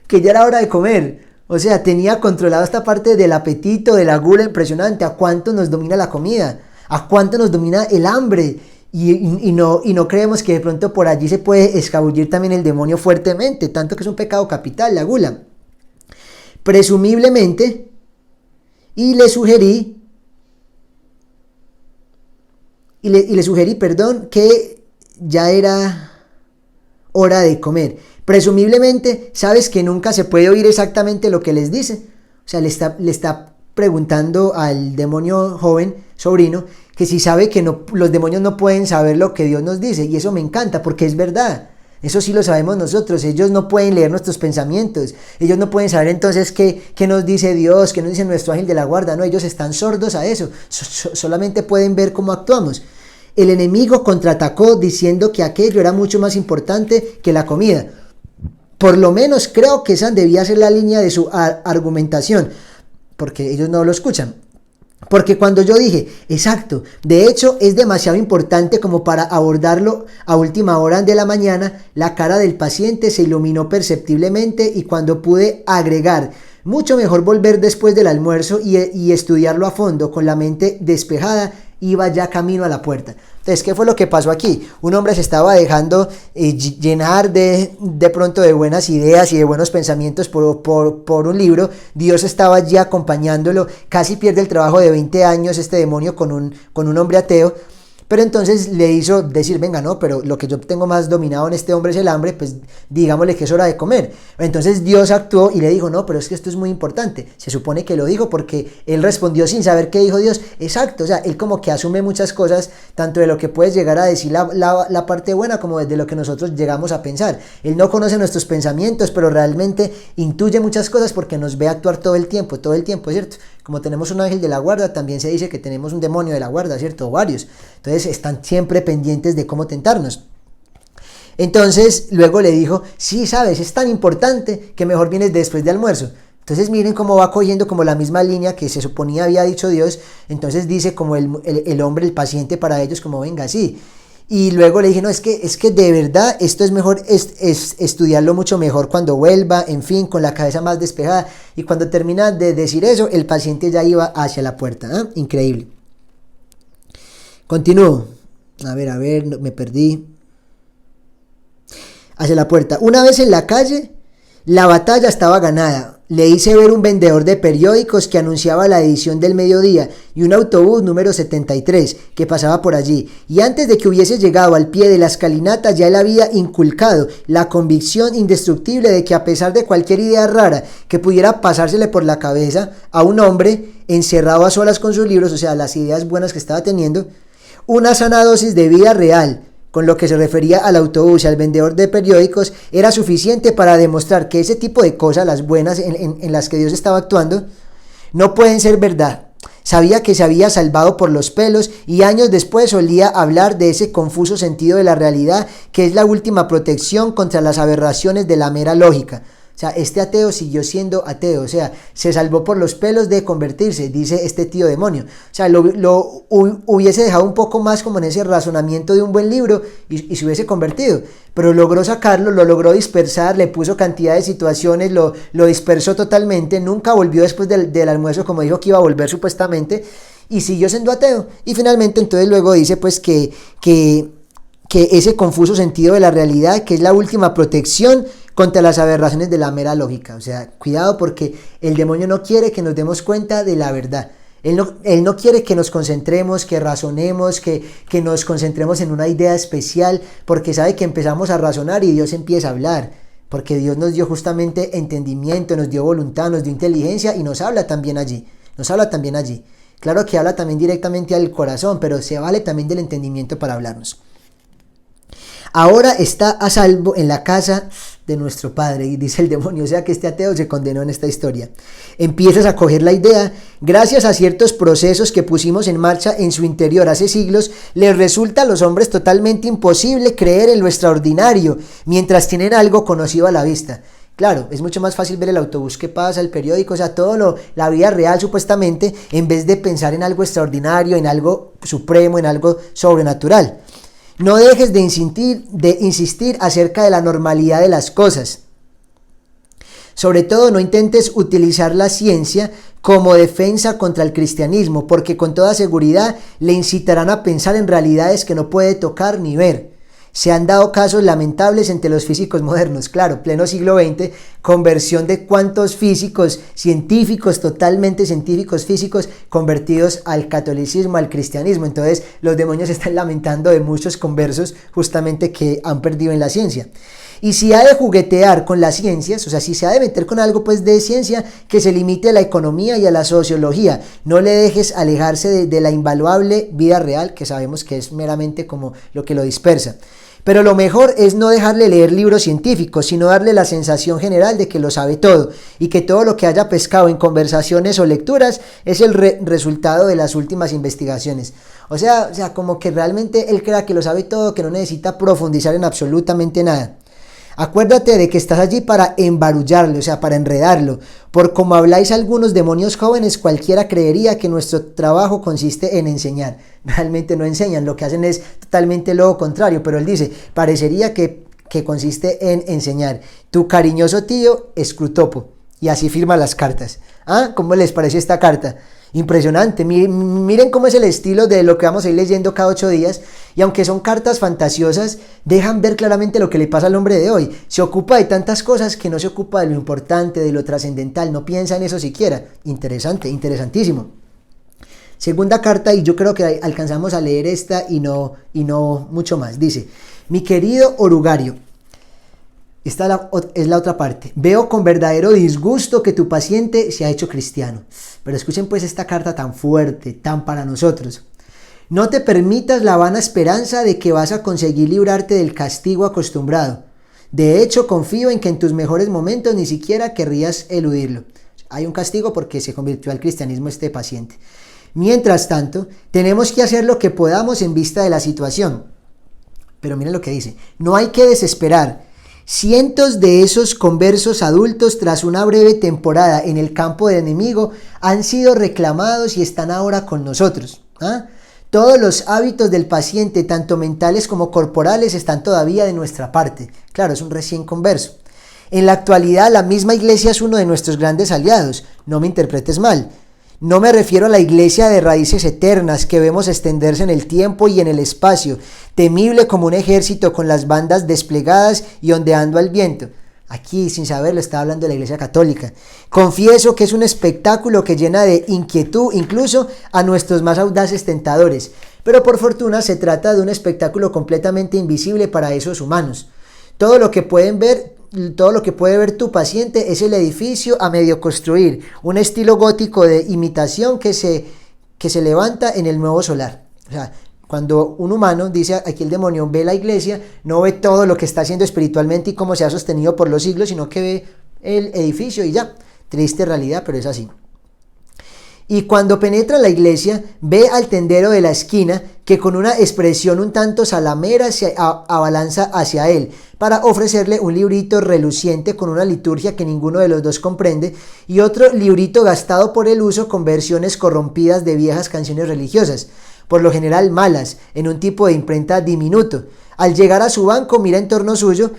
Que ya era hora de comer. O sea, tenía controlado esta parte del apetito, de la gula impresionante. ¿A cuánto nos domina la comida? ¿A cuánto nos domina el hambre? Y no creemos que de pronto por allí se puede escabullir también el demonio fuertemente, tanto que es un pecado capital, la gula. Presumiblemente, y le sugerí, que ya era hora de comer. Presumiblemente, sabes que nunca se puede oír exactamente lo que les dice. O sea, le está preguntando al demonio joven, sobrino, que si sabe que los demonios no pueden saber lo que Dios nos dice. Y eso me encanta porque es verdad. Eso sí lo sabemos nosotros. Ellos no pueden leer nuestros pensamientos. Ellos no pueden saber entonces qué nos dice Dios, qué nos dice nuestro ángel de la guarda. No, ellos están sordos a eso. Solamente pueden ver cómo actuamos. El enemigo contraatacó diciendo que aquello era mucho más importante que la comida. Por lo menos creo que esa debía ser la línea de su argumentación, porque ellos no lo escuchan. Porque cuando yo dije, exacto, de hecho es demasiado importante como para abordarlo a última hora de la mañana, la cara del paciente se iluminó perceptiblemente y cuando pude agregar, mucho mejor volver después del almuerzo y estudiarlo a fondo con la mente despejada, iba ya camino a la puerta. Entonces, ¿qué fue lo que pasó aquí? Un hombre se estaba dejando llenar de pronto de buenas ideas y de buenos pensamientos por un libro. Dios estaba allí acompañándolo. Casi pierde el trabajo de 20 años este demonio con un hombre ateo. Pero entonces le hizo decir, venga, no, pero lo que yo tengo más dominado en este hombre es el hambre, pues digámosle que es hora de comer. Entonces Dios actuó y le dijo, no, pero es que esto es muy importante. Se supone que lo dijo porque él respondió sin saber qué dijo Dios. Exacto, o sea, él como que asume muchas cosas, tanto de lo que puedes llegar a decir la parte buena como de lo que nosotros llegamos a pensar. Él no conoce nuestros pensamientos, pero realmente intuye muchas cosas porque nos ve actuar todo el tiempo, ¿cierto? Como tenemos un ángel de la guarda, también se dice que tenemos un demonio de la guarda, ¿cierto? O varios. Entonces están siempre pendientes de cómo tentarnos. Entonces luego le dijo, sí, sabes, es tan importante que mejor vienes después de almuerzo. Entonces miren cómo va cogiendo como la misma línea que se suponía había dicho Dios. Entonces dice como el hombre, el paciente para ellos, como venga, sí. Y luego le dije, no, es que de verdad esto es mejor, es estudiarlo mucho mejor cuando vuelva, en fin, con la cabeza más despejada. Y cuando termina de decir eso, el paciente ya iba hacia la puerta. ¿Eh? Increíble. Continúo. A ver, me perdí. Hacia la puerta. Una vez en la calle, la batalla estaba ganada. Le hice ver un vendedor de periódicos que anunciaba la edición del mediodía y un autobús número 73 que pasaba por allí. Y antes de que hubiese llegado al pie de la escalinata ya él había inculcado la convicción indestructible de que a pesar de cualquier idea rara que pudiera pasársele por la cabeza a un hombre encerrado a solas con sus libros, o sea, las ideas buenas que estaba teniendo, una sana dosis de vida real, con lo que se refería al autobús y al vendedor de periódicos, era suficiente para demostrar que ese tipo de cosas, las buenas en las que Dios estaba actuando, no pueden ser verdad. Sabía que se había salvado por los pelos y años después solía hablar de ese confuso sentido de la realidad que es la última protección contra las aberraciones de la mera lógica. O sea, este ateo siguió siendo ateo, o sea, se salvó por los pelos de convertirse, dice este tío demonio. O sea, lo hubiese dejado un poco más como en ese razonamiento de un buen libro y se hubiese convertido. Pero logró sacarlo, lo logró dispersar, le puso cantidad de situaciones, lo dispersó totalmente, nunca volvió después del almuerzo como dijo que iba a volver supuestamente y siguió siendo ateo. Y finalmente entonces luego dice pues que ese confuso sentido de la realidad, que es la última protección contra las aberraciones de la mera lógica. O sea, cuidado porque el demonio no quiere que nos demos cuenta de la verdad. Él no quiere que nos concentremos, que razonemos, que nos concentremos en una idea especial, porque sabe que empezamos a razonar y Dios empieza a hablar. Porque Dios nos dio justamente entendimiento, nos dio voluntad, nos dio inteligencia y nos habla también allí. Claro que habla también directamente al corazón, pero se vale también del entendimiento para hablarnos. Ahora está a salvo en la casa de nuestro Padre, y dice el demonio, o sea que este ateo se condenó en esta historia. Empiezas a coger la idea, gracias a ciertos procesos que pusimos en marcha en su interior hace siglos, les resulta a los hombres totalmente imposible creer en lo extraordinario, mientras tienen algo conocido a la vista. Claro, es mucho más fácil ver el autobús que pasa, el periódico, o sea, la vida real supuestamente, en vez de pensar en algo extraordinario, en algo supremo, en algo sobrenatural. No dejes de insistir acerca de la normalidad de las cosas. Sobre todo, no intentes utilizar la ciencia como defensa contra el cristianismo, porque con toda seguridad le incitarán a pensar en realidades que no puede tocar ni ver. Se han dado casos lamentables entre los físicos modernos, claro, pleno siglo XX, conversión de cuantos físicos, científicos, totalmente científicos físicos, convertidos al catolicismo, al cristianismo. Entonces los demonios están lamentando de muchos conversos justamente que han perdido en la ciencia. Y si ha de juguetear con las ciencias, o sea, si se ha de meter con algo pues de ciencia, que se limite a la economía y a la sociología. No le dejes alejarse de la invaluable vida real, que sabemos que es meramente como lo que lo dispersa. Pero lo mejor es no dejarle leer libros científicos, sino darle la sensación general de que lo sabe todo y que todo lo que haya pescado en conversaciones o lecturas es el resultado de las últimas investigaciones. O sea, como que realmente él crea que lo sabe todo, que no necesita profundizar en absolutamente nada. Acuérdate de que estás allí para embarullarlo, o sea, para enredarlo. Por como habláis algunos demonios jóvenes, cualquiera creería que nuestro trabajo consiste en enseñar. Realmente no enseñan, lo que hacen es totalmente lo contrario, pero él dice, parecería que consiste en enseñar. Tu cariñoso tío Scrutopo. Y así firma las cartas. ¿Ah? ¿Cómo les pareció esta carta? Impresionante, miren cómo es el estilo de lo que vamos a ir leyendo cada 8 días y aunque son cartas fantasiosas, dejan ver claramente lo que le pasa al hombre de hoy. Se ocupa de tantas cosas que no se ocupa de lo importante, de lo trascendental, no piensa en eso siquiera. Interesante, interesantísimo. Segunda carta, y yo creo que alcanzamos a leer esta y no mucho más. Dice, mi querido orugario, esta es la otra parte. Veo con verdadero disgusto que tu paciente se ha hecho cristiano. Pero escuchen pues esta carta tan fuerte, tan para nosotros. No te permitas la vana esperanza de que vas a conseguir librarte del castigo acostumbrado. De hecho, confío en que en tus mejores momentos ni siquiera querrías eludirlo. Hay un castigo porque se convirtió al cristianismo este paciente. Mientras tanto, tenemos que hacer lo que podamos en vista de la situación. Pero miren lo que dice. No hay que desesperar. Cientos de esos conversos adultos, tras una breve temporada en el campo del enemigo, han sido reclamados y están ahora con nosotros. Todos los hábitos del paciente, tanto mentales como corporales, están todavía de nuestra parte. Claro, es un recién converso. En la actualidad, la misma iglesia es uno de nuestros grandes aliados. No me interpretes mal. No me refiero a la iglesia de raíces eternas que vemos extenderse en el tiempo y en el espacio, temible como un ejército con las bandas desplegadas y ondeando al viento. Aquí, sin saberlo, está hablando de la iglesia católica. Confieso que es un espectáculo que llena de inquietud incluso a nuestros más audaces tentadores, pero por fortuna se trata de un espectáculo completamente invisible para esos humanos. Todo lo que puede ver tu paciente es el edificio a medio construir, un estilo gótico de imitación que se levanta en el nuevo solar. O sea, cuando un humano, dice aquí el demonio, ve la iglesia, no ve todo lo que está haciendo espiritualmente y cómo se ha sostenido por los siglos, sino que ve el edificio y ya. Triste realidad, pero es así. Y cuando penetra la iglesia, ve al tendero de la esquina que con una expresión un tanto salamera se abalanza hacia él para ofrecerle un librito reluciente con una liturgia que ninguno de los dos comprende y otro librito gastado por el uso con versiones corrompidas de viejas canciones religiosas, por lo general malas, en un tipo de imprenta diminuto. Al llegar a su banco, mira en torno suyo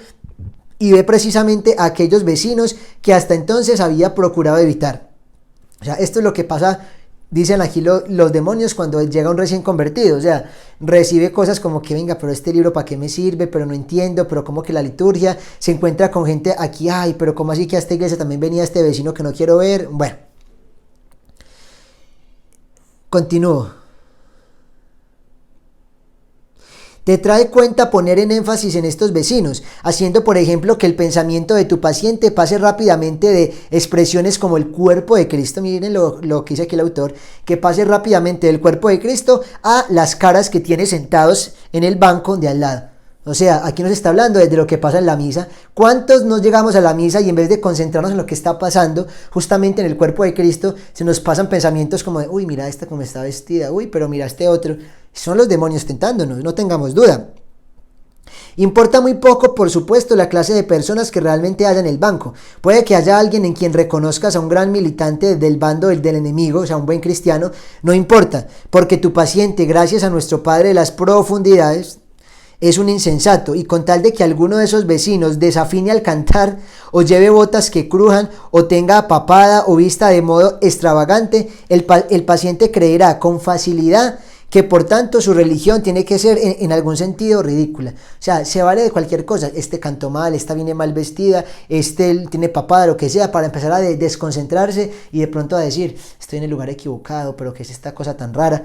y ve precisamente a aquellos vecinos que hasta entonces había procurado evitar. O sea, esto es lo que pasa, dicen aquí los demonios cuando llega un recién convertido. O sea, recibe cosas como que venga, pero este libro para qué me sirve, pero no entiendo, pero como que la liturgia, se encuentra con gente aquí, ay, pero como así que a esta iglesia también venía este vecino que no quiero ver. Bueno, continúo. Te trae cuenta poner en énfasis en estos vecinos, haciendo por ejemplo que el pensamiento de tu paciente pase rápidamente de expresiones como el cuerpo de Cristo, miren lo que dice aquí el autor, que pase rápidamente del cuerpo de Cristo a las caras que tiene sentados en el banco de al lado. O sea, aquí nos está hablando de lo que pasa en la misa. ¿Cuántos nos llegamos a la misa y en vez de concentrarnos en lo que está pasando justamente en el cuerpo de Cristo, se nos pasan pensamientos como de, uy, mira esta cómo está vestida, uy, pero mira este otro? Son los demonios tentándonos, no tengamos duda. Importa muy poco, por supuesto, la clase de personas que realmente haya en el banco. Puede que haya alguien en quien reconozcas a un gran militante del bando del enemigo, o sea, un buen cristiano, no importa, porque tu paciente, gracias a nuestro Padre de las profundidades, es un insensato, y con tal de que alguno de esos vecinos desafine al cantar, o lleve botas que crujan, o tenga papada o vista de modo extravagante, el paciente creerá con facilidad que por tanto su religión tiene que ser en algún sentido ridícula. O sea, se vale de cualquier cosa. Este cantó mal, esta viene mal vestida, este tiene papada, lo que sea, para empezar a desconcentrarse y de pronto a decir, estoy en el lugar equivocado, pero ¿qué es esta cosa tan rara?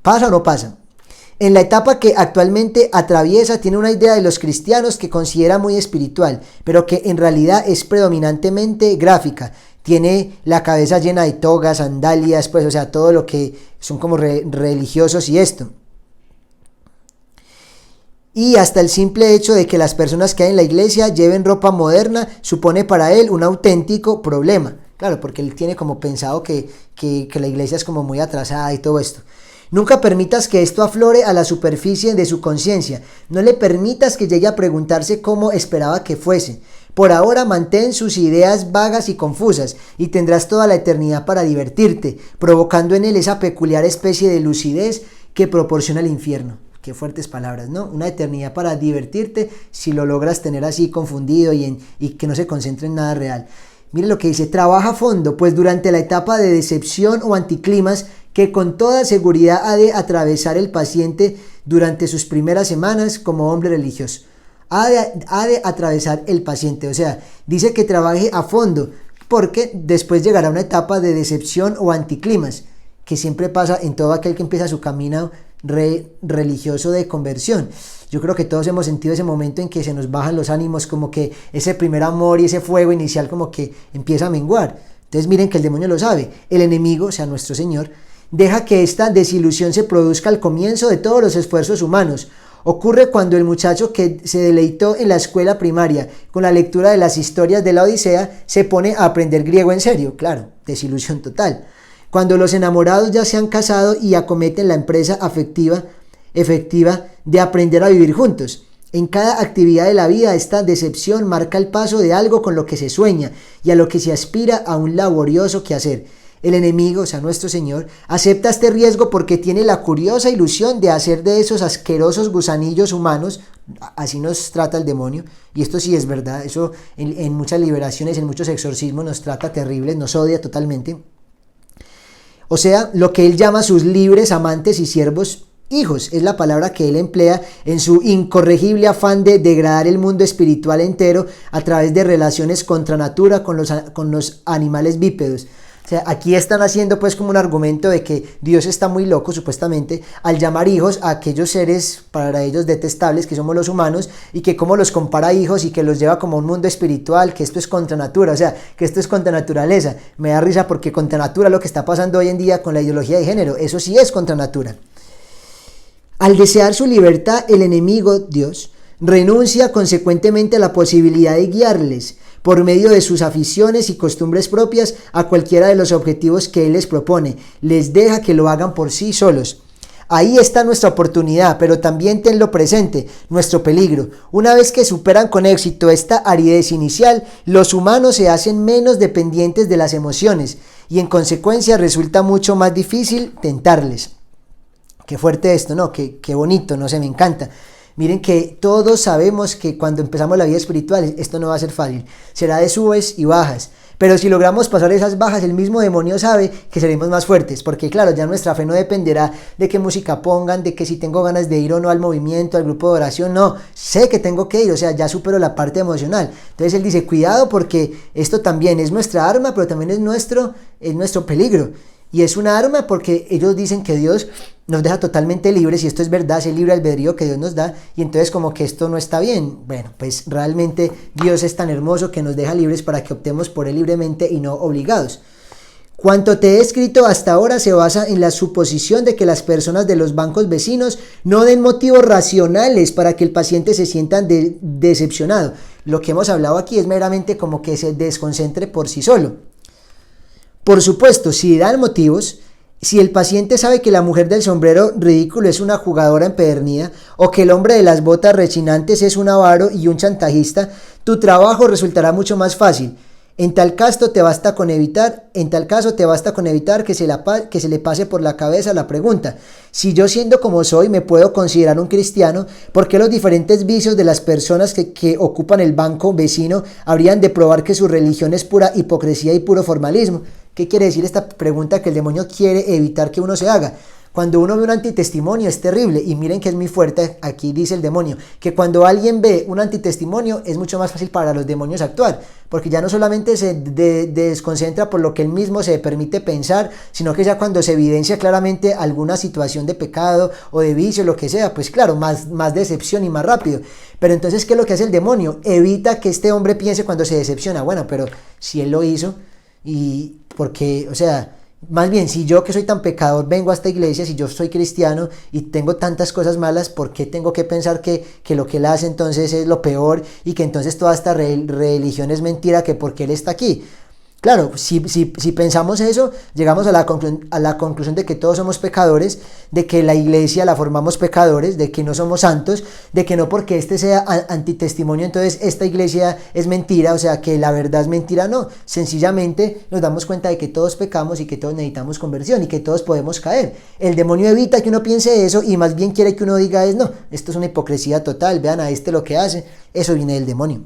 ¿Pasa o no pasa? En la etapa que actualmente atraviesa tiene una idea de los cristianos que considera muy espiritual, pero que en realidad es predominantemente gráfica. Tiene la cabeza llena de togas, sandalias, pues, o sea, todo lo que son como religiosos y esto. Y hasta el simple hecho de que las personas que hay en la iglesia lleven ropa moderna supone para él un auténtico problema. Claro, porque él tiene como pensado que la iglesia es como muy atrasada y todo esto. Nunca permitas que esto aflore a la superficie de su conciencia. No le permitas que llegue a preguntarse cómo esperaba que fuese. Por ahora mantén sus ideas vagas y confusas y tendrás toda la eternidad para divertirte, provocando en él esa peculiar especie de lucidez que proporciona el infierno. Qué fuertes palabras, ¿no? Una eternidad para divertirte si lo logras tener así confundido y que no se concentre en nada real. Mire lo que dice, trabaja a fondo, pues durante la etapa de decepción o anticlimas que con toda seguridad ha de atravesar el paciente durante sus primeras semanas como hombre religioso. Ha de atravesar el paciente, o sea, dice que trabaje a fondo, porque después llegará una etapa de decepción o anticlimas, que siempre pasa en todo aquel que empieza su camino religioso de conversión. Yo creo que todos hemos sentido ese momento en que se nos bajan los ánimos, como que ese primer amor y ese fuego inicial como que empieza a menguar. Entonces miren que el demonio lo sabe, el enemigo, o sea nuestro Señor, deja que esta desilusión se produzca al comienzo de todos los esfuerzos humanos. Ocurre cuando el muchacho que se deleitó en la escuela primaria con la lectura de las historias de la Odisea se pone a aprender griego en serio. Claro, desilusión total. Cuando los enamorados ya se han casado y acometen la empresa efectiva de aprender a vivir juntos. En cada actividad de la vida, esta decepción marca el paso de algo con lo que se sueña y a lo que se aspira a un laborioso quehacer. El enemigo, o sea, nuestro Señor, acepta este riesgo porque tiene la curiosa ilusión de hacer de esos asquerosos gusanillos humanos, así nos trata el demonio, y esto sí es verdad, eso en muchas liberaciones, en muchos exorcismos nos trata terribles, nos odia totalmente. O sea, lo que él llama sus libres amantes y siervos hijos, es la palabra que él emplea en su incorregible afán de degradar el mundo espiritual entero a través de relaciones contra natura con los animales bípedos. O sea, aquí están haciendo pues como un argumento de que Dios está muy loco supuestamente al llamar hijos a aquellos seres para ellos detestables que somos los humanos, y que como los compara a hijos y que los lleva como a un mundo espiritual, que esto es contra natura, o sea, que esto es contra naturaleza. Me da risa porque contra natura lo que está pasando hoy en día con la ideología de género, eso sí es contra natura. Al desear su libertad, el enemigo, Dios, renuncia consecuentemente a la posibilidad de guiarles por medio de sus aficiones y costumbres propias a cualquiera de los objetivos que él les propone. Les deja que lo hagan por sí solos. Ahí está nuestra oportunidad, pero también tenlo presente, nuestro peligro. Una vez que superan con éxito esta aridez inicial, los humanos se hacen menos dependientes de las emociones y en consecuencia resulta mucho más difícil tentarles. Qué fuerte esto, ¿no? Qué bonito, no sé, me encanta. Miren que todos sabemos que cuando empezamos la vida espiritual esto no va a ser fácil, será de subes y bajas, pero si logramos pasar esas bajas, el mismo demonio sabe que seremos más fuertes, porque claro, ya nuestra fe no dependerá de qué música pongan, de que si tengo ganas de ir o no al movimiento, al grupo de oración, no, sé que tengo que ir, o sea, ya supero la parte emocional. Entonces él dice, cuidado porque esto también es nuestra arma, pero también es nuestro peligro. Y es una arma porque ellos dicen que Dios nos deja totalmente libres, y esto es verdad, es el libre albedrío que Dios nos da, y entonces como que esto no está bien. Bueno, pues realmente Dios es tan hermoso que nos deja libres para que optemos por él libremente y no obligados. Cuanto te he escrito hasta ahora se basa en la suposición de que las personas de los bancos vecinos no den motivos racionales para que el paciente se sienta decepcionado. Lo que hemos hablado aquí es meramente como que se desconcentre por sí solo. Por supuesto, si dan motivos, si el paciente sabe que la mujer del sombrero ridículo es una jugadora empedernida, o que el hombre de las botas rechinantes es un avaro y un chantajista, tu trabajo resultará mucho más fácil. En tal caso te basta con evitar que se le pase por la cabeza la pregunta: si yo, siendo como soy, me puedo considerar un cristiano, ¿por qué los diferentes vicios de las personas que ocupan el banco vecino habrían de probar que su religión es pura hipocresía y puro formalismo? ¿Qué quiere decir esta pregunta que el demonio quiere evitar que uno se haga? Cuando uno ve un antitestimonio es terrible, y miren que es muy fuerte, aquí dice el demonio, que cuando alguien ve un antitestimonio es mucho más fácil para los demonios actuar, porque ya no solamente se desconcentra por lo que él mismo se permite pensar, sino que ya cuando se evidencia claramente alguna situación de pecado o de vicio, lo que sea, pues claro, más decepción y más rápido. Pero entonces, ¿qué es lo que hace el demonio? Evita que este hombre piense cuando se decepciona, bueno, pero si él lo hizo, y porque, o sea, más bien, si yo que soy tan pecador vengo a esta iglesia, si yo soy cristiano y tengo tantas cosas malas, ¿por qué tengo que pensar que lo que él hace entonces es lo peor, y que entonces toda esta religión es mentira, que porque él está aquí? Claro, si pensamos eso, llegamos a la conclusión de que todos somos pecadores, de que la iglesia la formamos pecadores, de que no somos santos, de que no porque este sea antitestimonio, entonces esta iglesia es mentira, o sea que la verdad es mentira. No, sencillamente nos damos cuenta de que todos pecamos y que todos necesitamos conversión y que todos podemos caer. El demonio evita que uno piense eso y más bien quiere que uno diga no, esto es una hipocresía total, vean a este lo que hace. Eso viene del demonio.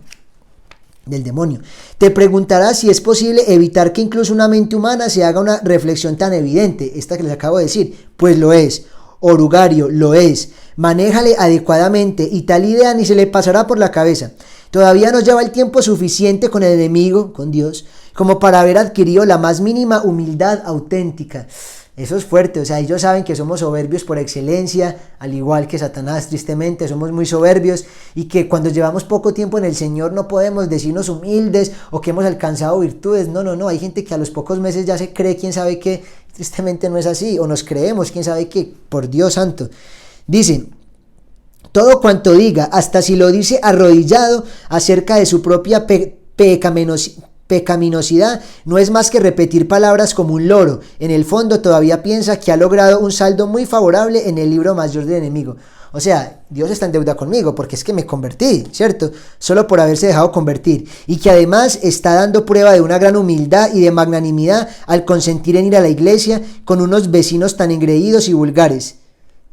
Te preguntarás si es posible evitar que incluso una mente humana se haga una reflexión tan evidente, esta que les acabo de decir. Pues lo es, orugario, lo es. Manéjale adecuadamente y tal idea ni se le pasará por la cabeza. Todavía nos lleva el tiempo suficiente con el enemigo, con Dios, como para haber adquirido la más mínima humildad auténtica. Eso es fuerte, o sea, ellos saben que somos soberbios por excelencia, al igual que Satanás, tristemente, somos muy soberbios, y que cuando llevamos poco tiempo en el Señor no podemos decirnos humildes o que hemos alcanzado virtudes. No, hay gente que a los pocos meses ya se cree quién sabe qué, tristemente no es así, o nos creemos quién sabe qué, por Dios santo. Dicen, todo cuanto diga, hasta si lo dice arrodillado acerca de su propia pecaminosidad, no es más que repetir palabras como un loro. En el fondo todavía piensa que ha logrado un saldo muy favorable en el libro mayor del enemigo. O sea, Dios está en deuda conmigo porque es que me convertí, ¿cierto? Solo por haberse dejado convertir. Y que además está dando prueba de una gran humildad y de magnanimidad al consentir en ir a la iglesia con unos vecinos tan engreídos y vulgares.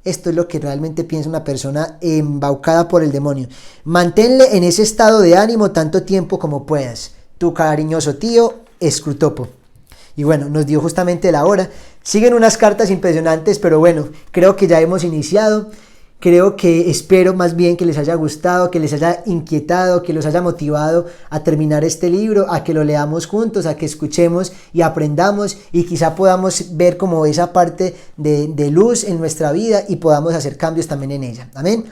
Esto es lo que realmente piensa una persona embaucada por el demonio. Manténle en ese estado de ánimo tanto tiempo como puedas. Tu cariñoso tío, Scrutopo. Y bueno, nos dio justamente la hora. Siguen unas cartas impresionantes, pero bueno, creo que ya hemos iniciado. Espero más bien que les haya gustado, que les haya inquietado, que los haya motivado a terminar este libro, a que lo leamos juntos, a que escuchemos y aprendamos y quizá podamos ver como esa parte de luz en nuestra vida y podamos hacer cambios también en ella. Amén.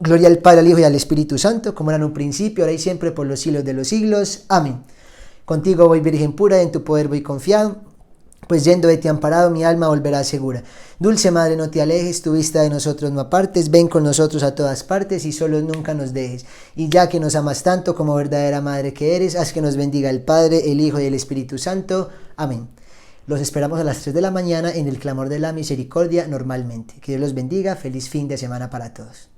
Gloria al Padre, al Hijo y al Espíritu Santo, como era en un principio, ahora y siempre, por los siglos de los siglos. Amén. Contigo voy, Virgen pura, en tu poder voy confiado. Pues yendo de ti amparado, mi alma volverá segura. Dulce Madre, no te alejes, tu vista de nosotros no apartes, ven con nosotros a todas partes y solos nunca nos dejes. Y ya que nos amas tanto como verdadera Madre que eres, haz que nos bendiga el Padre, el Hijo y el Espíritu Santo. Amén. Los esperamos a las 3 de la mañana en el clamor de la misericordia normalmente. Que Dios los bendiga, feliz fin de semana para todos.